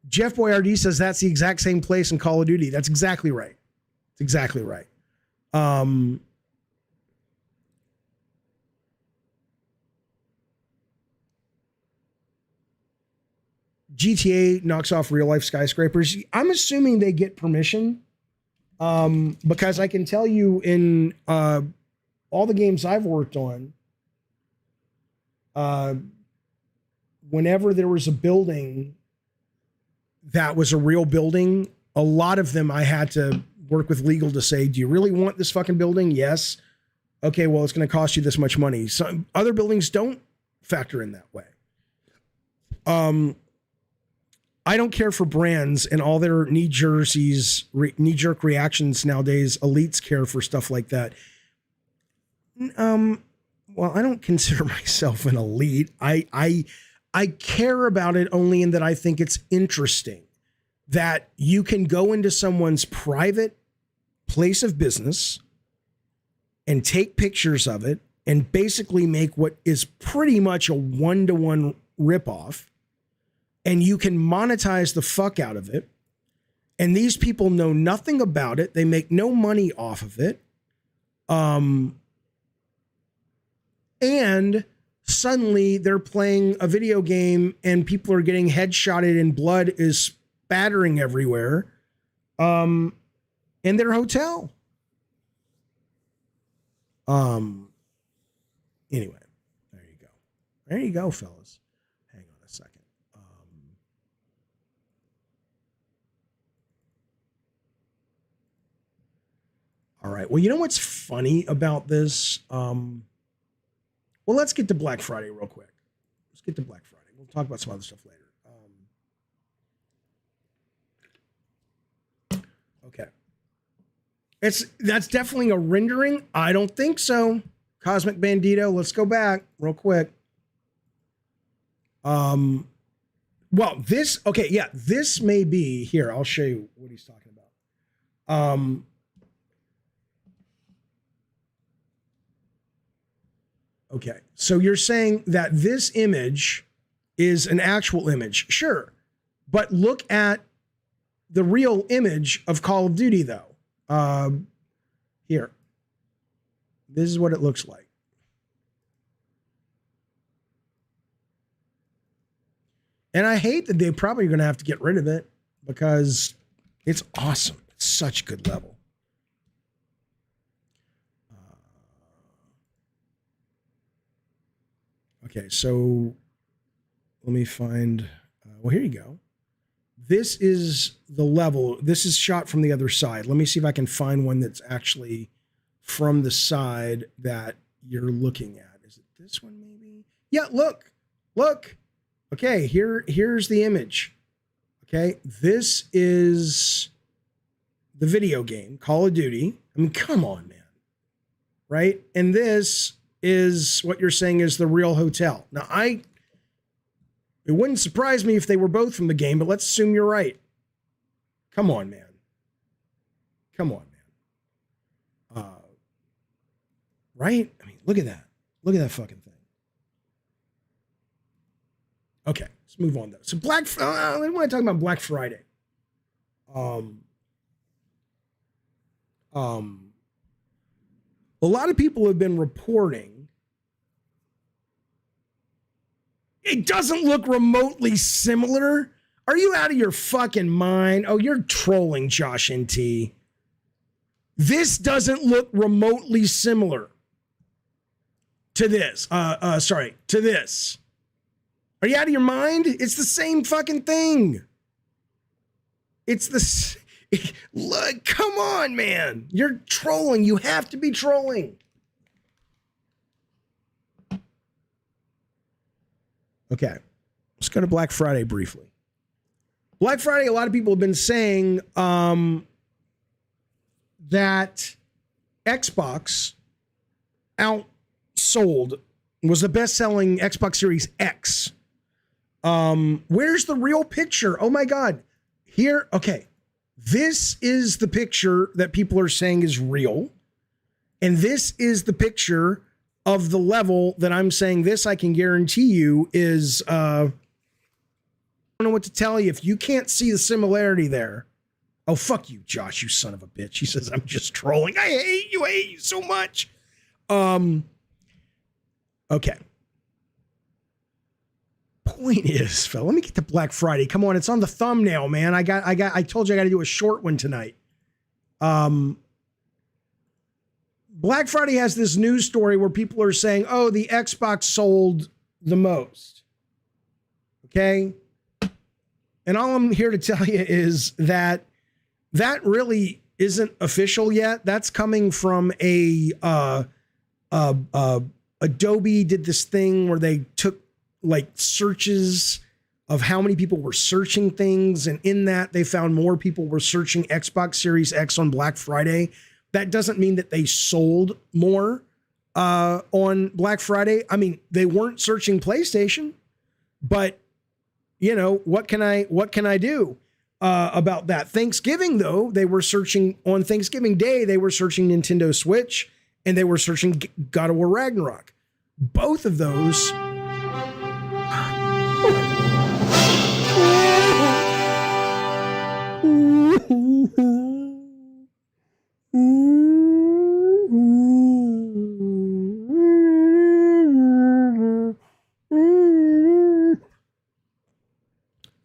[SPEAKER 3] Jeff Boyardee says that's the exact same place in Call of Duty. That's exactly right. It's exactly right. GTA knocks off real life skyscrapers. I'm assuming they get permission, because I can tell you in all the games I've worked on, whenever there was a building that was a real building, a lot of them I had to work with legal to say, do you really want this fucking building? Yes. Okay, well, it's going to cost you this much money. So other buildings don't factor in that way. I don't care for brands and all their knee-jerk reactions nowadays. Elites care for stuff like that. Well, I don't consider myself an elite. I care about it only in that I think it's interesting that you can go into someone's private place of business and take pictures of it and basically make what is pretty much a one-to-one ripoff. And you can monetize the fuck out of it. And these people know nothing about it. They make no money off of it. And suddenly they're playing a video game and people are getting headshotted and blood is spattering everywhere in their hotel. Anyway, there you go. There you go, fellas. Hang on a second. All right. Well, you know what's funny about this? Well, let's get to Black Friday real quick. Let's get to Black Friday. We'll talk about some other stuff later. Okay. That's definitely a rendering. I don't think so. Cosmic Bandito, let's go back real quick. Well, this may be here. I'll show you what he's talking about. Okay, so you're saying that this image is an actual image. Sure, but look at the real image of Call of Duty, though. Here. This is what it looks like. And I hate that they're probably going to have to get rid of it because it's awesome. It's such a good level. Okay, so let me find, well, here you go. This is the level. This is shot from the other side. Let me see if I can find one that's actually from the side that you're looking at. Is it this one maybe? Yeah, look. Okay, here's the image. Okay, this is the video game, Call of Duty. I mean, come on, man. Right? And this is what you're saying is the real hotel. Now, it wouldn't surprise me if they were both from the game, but let's assume you're right. Come on, man. Right? I mean, look at that. Look at that fucking thing. Okay, let's move on though. So I want to talk about Black Friday. A lot of people have been reporting it doesn't look remotely similar. Are you out of your fucking mind? Oh, you're trolling, Josh NT. This doesn't look remotely similar to this. To this. Are you out of your mind? It's the same fucking thing. It's the... Look, come on, man. You're trolling. You have to be trolling. Okay. Let's go to Black Friday briefly. Black Friday, a lot of people have been saying that Xbox outsold, was the best-selling Xbox Series X. Where's the real picture? Oh, my God. Here, okay. This is the picture that people are saying is real. And this is the picture of the level that I'm saying this, I can guarantee you, is, I don't know what to tell you. If you can't see the similarity there. Oh, fuck you, Josh, you son of a bitch. He says, I'm just trolling. I hate you so much. Okay. Point is, Phil, let me get to Black Friday. Come on, it's on the thumbnail, man. I told you I got to do a short one tonight. Black Friday has this news story where people are saying, oh, the Xbox sold the most. Okay? And all I'm here to tell you is that really isn't official yet. That's coming from Adobe did this thing where they took like searches of how many people were searching things. And in that, they found more people were searching Xbox Series X on Black Friday. That doesn't mean that they sold more on Black Friday. I mean, they weren't searching PlayStation, but you know, what can I do about that? Thanksgiving, though, they were searching on Thanksgiving Day, they were searching Nintendo Switch and they were searching God of War Ragnarok. Both of those.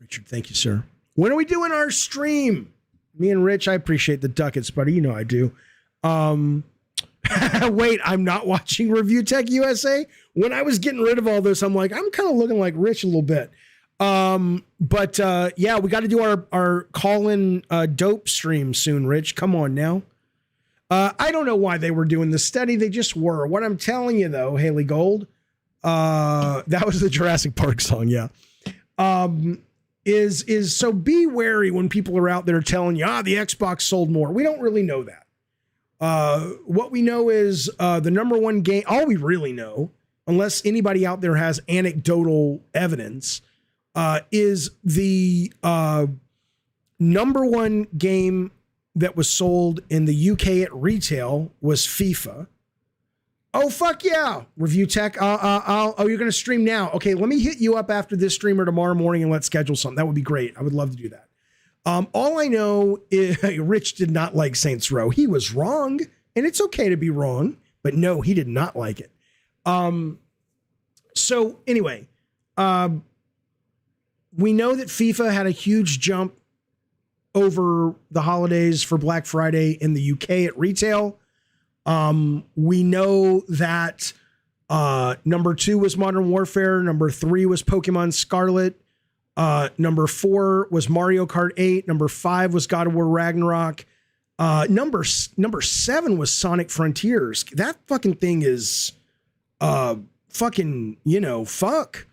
[SPEAKER 3] Richard, thank you, sir. When are we doing our stream? Me and Rich, I appreciate the ducats, buddy. You know I do. Wait, I'm not watching Review Tech USA. When I was getting rid of all this, I'm like, I'm kind of looking like Rich a little bit. But yeah, we got to do our call-in dope stream soon, Rich. Come on now. I don't know why they were doing this study. They just were. What I'm telling you, though, Haley Gold, that was the Jurassic Park song, yeah. Is so be wary when people are out there telling you, the Xbox sold more. We don't really know that. What we know is the number one game, all we really know, unless anybody out there has anecdotal evidence, is the number one game that was sold in the UK at retail was FIFA. Oh, fuck yeah. Review Tech. Oh, you're going to stream now. Okay, let me hit you up after this stream or tomorrow morning and let's schedule something. That would be great. I would love to do that. All I know is Rich did not like Saints Row. He was wrong, and it's okay to be wrong, but no, he did not like it. So anyway, we know that FIFA had a huge jump over the holidays for Black Friday in the UK at retail. We know that number 2 was Modern Warfare. Number 3 was Pokemon Scarlet. Number 4 was Mario Kart 8. Number 5 was God of War Ragnarok. Number 7 was Sonic Frontiers. That fucking thing is fucking, fuck.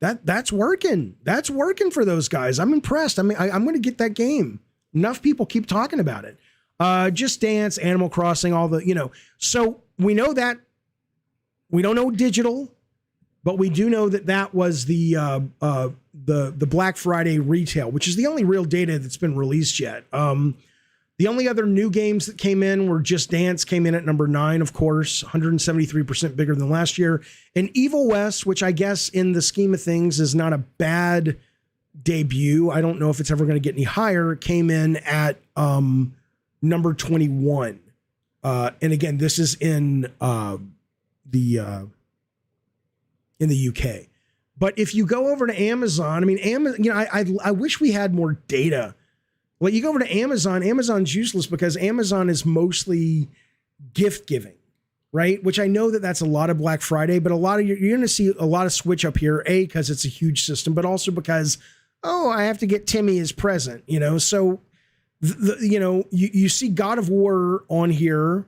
[SPEAKER 3] That's working. That's working for those guys. I'm impressed. I mean, I'm going to get that game. Enough people keep talking about it. Just Dance, Animal Crossing, all the, So we know that. We don't know digital, but we do know that was the Black Friday retail, which is the only real data that's been released yet. The only other new games that came in were Just Dance came in at number 9, of course, 173% bigger than last year. And Evil West, which I guess in the scheme of things is not a bad debut. I don't know if it's ever going to get any higher. It came in at number 21. And again, this is in the UK. But if you go over to Amazon, I mean, Amazon, I wish we had more data. Well, you go over to Amazon, Amazon's useless because Amazon is mostly gift giving, right? Which I know that that's a lot of Black Friday, but you're going to see a lot of switch up here, A, because it's a huge system, but also because, I have to get Timmy his present, So, you see God of War on here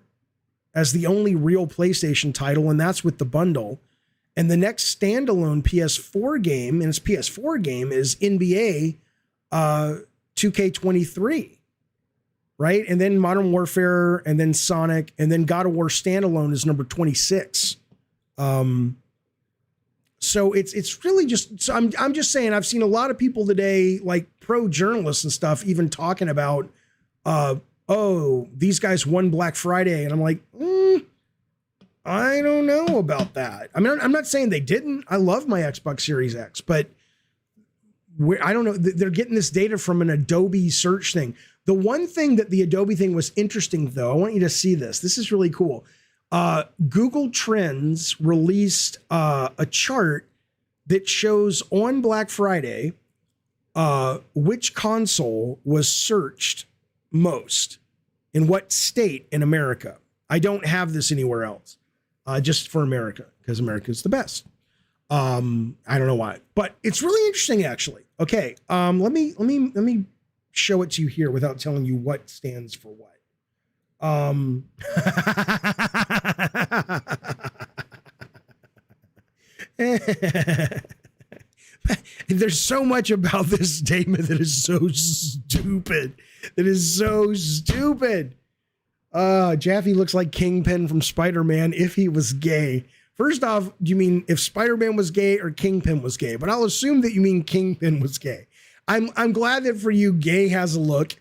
[SPEAKER 3] as the only real PlayStation title, and that's with the bundle. And the next standalone PS4 game, and it's PS4 game, is NBA 2K23, right? And then Modern Warfare, and then Sonic, and then God of War standalone is number 26. So it's really just, so I'm just saying, I've seen a lot of people today, like pro journalists and stuff, even talking about, these guys won Black Friday. And I'm like, I don't know about that. I mean, I'm not saying they didn't. I love my Xbox Series X, but I don't know. They're getting this data from an Adobe search thing. The one thing that the Adobe thing was interesting, though, I want you to see this. This is really cool. Google Trends released a chart that shows on Black Friday which console was searched most in what state in America. I don't have this anywhere else, just for America, because America is the best. I don't know why, but it's really interesting, actually. Okay, let me show it to you here without telling you what stands for what. There's so much about this statement that is so stupid. Jaffe looks like Kingpin from Spider-Man if he was gay. First off, do you mean if Spider-Man was gay or Kingpin was gay? But I'll assume that you mean Kingpin was gay. I'm glad that for you, gay has a look.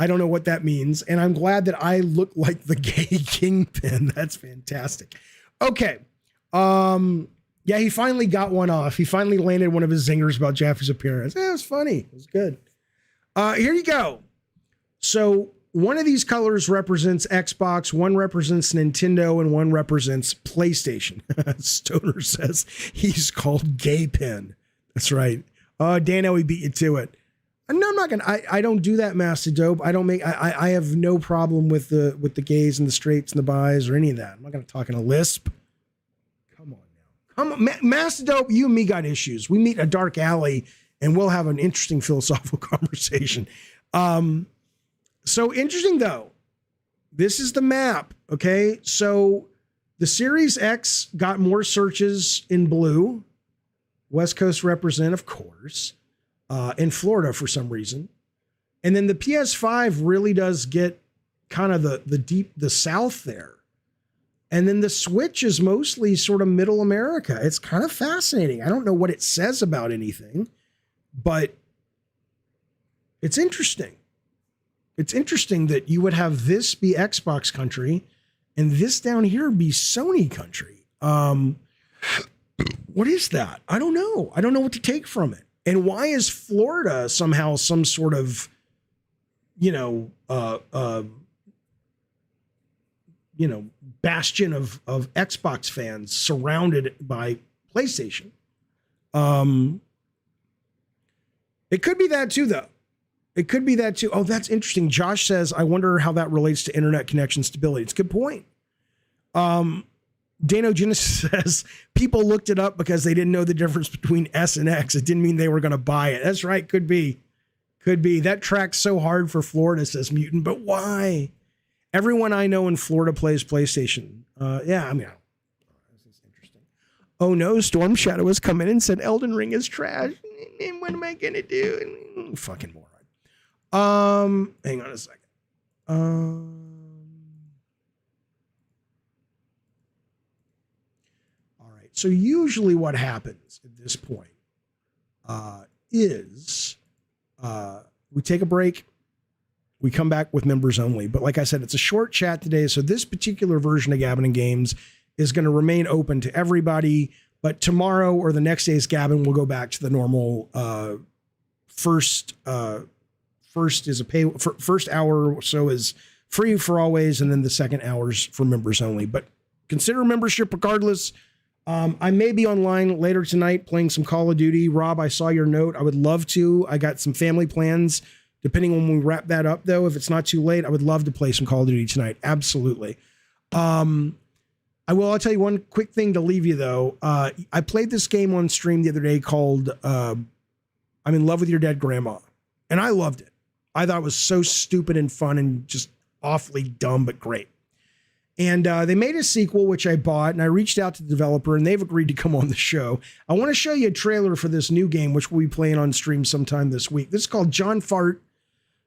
[SPEAKER 3] I don't know what that means. And I'm glad that I look like the gay Kingpin. That's fantastic. Okay. Yeah, he finally got one off. He finally landed one of his zingers about Jaffe's appearance. It was funny. It was good. Here you go. So one of these colors represents Xbox, one represents Nintendo, and one represents PlayStation. Stoner says he's called Gay Pin. That's right. Dano, we beat you to it. No, I'm not gonna. I don't do that, Master Dope. I have no problem with the gays and the straights and the bis or any of that. I'm not gonna talk in a lisp. Come on now. Come on, Master Dope. You and me got issues. We meet in a dark alley and we'll have an interesting philosophical conversation. So interesting though. This is the map. Okay, so the Series X got more searches in blue. West Coast represent, of course. In Florida for some reason. And then the PS5 really does get kind of the South there. And then the Switch is mostly sort of middle America. It's kind of fascinating. I don't know what it says about anything, but it's interesting. It's interesting that you would have this be Xbox country and this down here be Sony country. What is that? I don't know. I don't know what to take from it. And why is Florida somehow some sort of, bastion of Xbox fans surrounded by PlayStation? It could be that too, though. It could be that too. Oh, that's interesting. Josh says, I wonder how that relates to internet connection stability. It's a good point. Dano Genesis says people looked it up because they didn't know the difference between S and X. It didn't mean they were going to buy it. That's right. Could be. That tracks so hard for Florida, says Mutant. But why? Everyone I know in Florida plays PlayStation. Yeah, I mean, this is interesting. Oh no, Storm Shadow has come in and said Elden Ring is trash. And what am I going to do? Fucking moron. Hang on a second. So usually what happens at this point is we take a break. We come back with members only. But like I said, it's a short chat today. So this particular version of Gabbin' and Games is going to remain open to everybody. But tomorrow or the next day's Gabbin' will go back to the normal first is a pay first hour or so is free for always, and then the second hour's for members only. But consider membership regardless. I may be online later tonight playing some Call of Duty. Rob, I saw your note. I would love to. I got some family plans. Depending on when we wrap that up, though, if it's not too late, I would love to play some Call of Duty tonight. Absolutely. I'll tell you one quick thing to leave you, though. I played this game on stream the other day called I'm in Love with Your Dead Grandma, and I loved it. I thought it was so stupid and fun and just awfully dumb, but great. And they made a sequel, which I bought, and I reached out to the developer, and they've agreed to come on the show. I want to show you a trailer for this new game, which we'll be playing on stream sometime this week. This is called John Fart,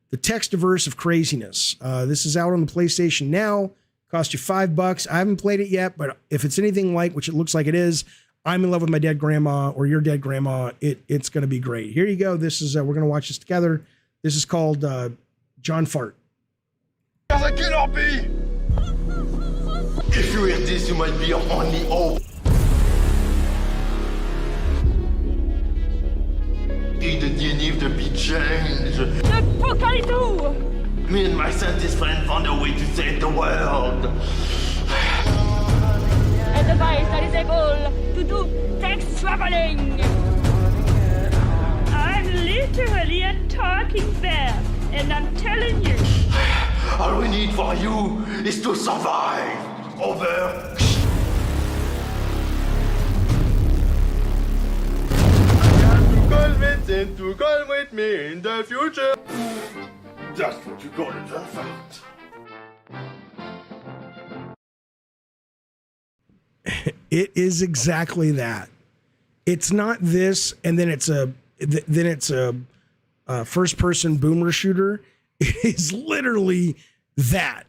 [SPEAKER 3] The Textiverse of Craziness. This is out on the PlayStation now. Cost you $5. I haven't played it yet, but if it's anything like, which it looks like it is, I'm in love with my dead grandma or your dead grandma, it's going to be great. Here you go. This is, we're going to watch this together. This is called John Fart.
[SPEAKER 5] If you hear this, you might be your only hope. The DNA to be changed.
[SPEAKER 6] Le Callisto!
[SPEAKER 5] Me and my scientist friend found a way to save the world.
[SPEAKER 6] A device that is able to do text traveling. I'm literally a talking bear, and I'm telling you.
[SPEAKER 5] All we need for you is to survive. Over.
[SPEAKER 2] Convincing to come with me in the future.
[SPEAKER 5] That's what you call a John Fart.
[SPEAKER 3] It is exactly that. It's not this, and then it's a first person boomer shooter. It is literally that.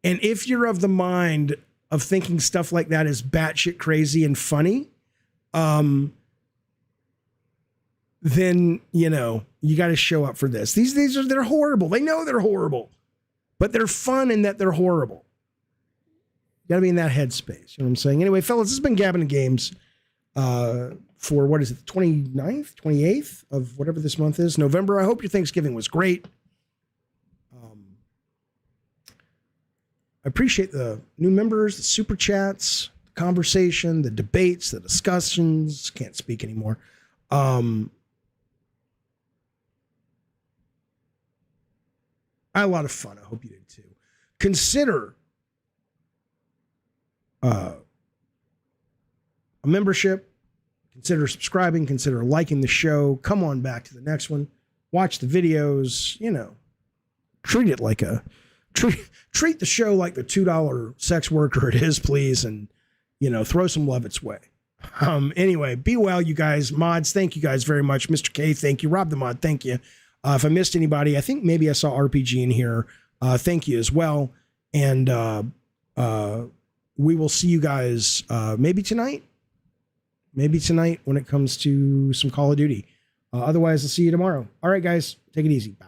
[SPEAKER 3] And if you're of the mind of thinking stuff like that is batshit crazy and funny, then, you know, you got to show up for this. They're horrible. They know they're horrible, but they're fun in that they're horrible. You got to be in that headspace. You know what I'm saying? Anyway, fellas, this has been Gabbin' and Games for, what is it, the 29th, 28th of whatever this month is, November. I hope your Thanksgiving was great. I appreciate the new members, the super chats, the conversation, the debates, the discussions. Can't speak anymore. I had a lot of fun. I hope you did too. Consider a membership. Consider subscribing. Consider liking the show. Come on back to the next one. Watch the videos. You know, treat it like a... Treat the show like the $2 sex worker it is, please, and, you know, throw some love its way. Anyway, be well, you guys. Mods, thank you guys very much. Mr. K, thank you. Rob the Mod, thank you. If I missed anybody, I think maybe I saw RPG in here. Thank you as well. And we will see you guys maybe tonight. Maybe tonight when it comes to some Call of Duty. Otherwise, I'll see you tomorrow. All right, guys, take it easy. Bye.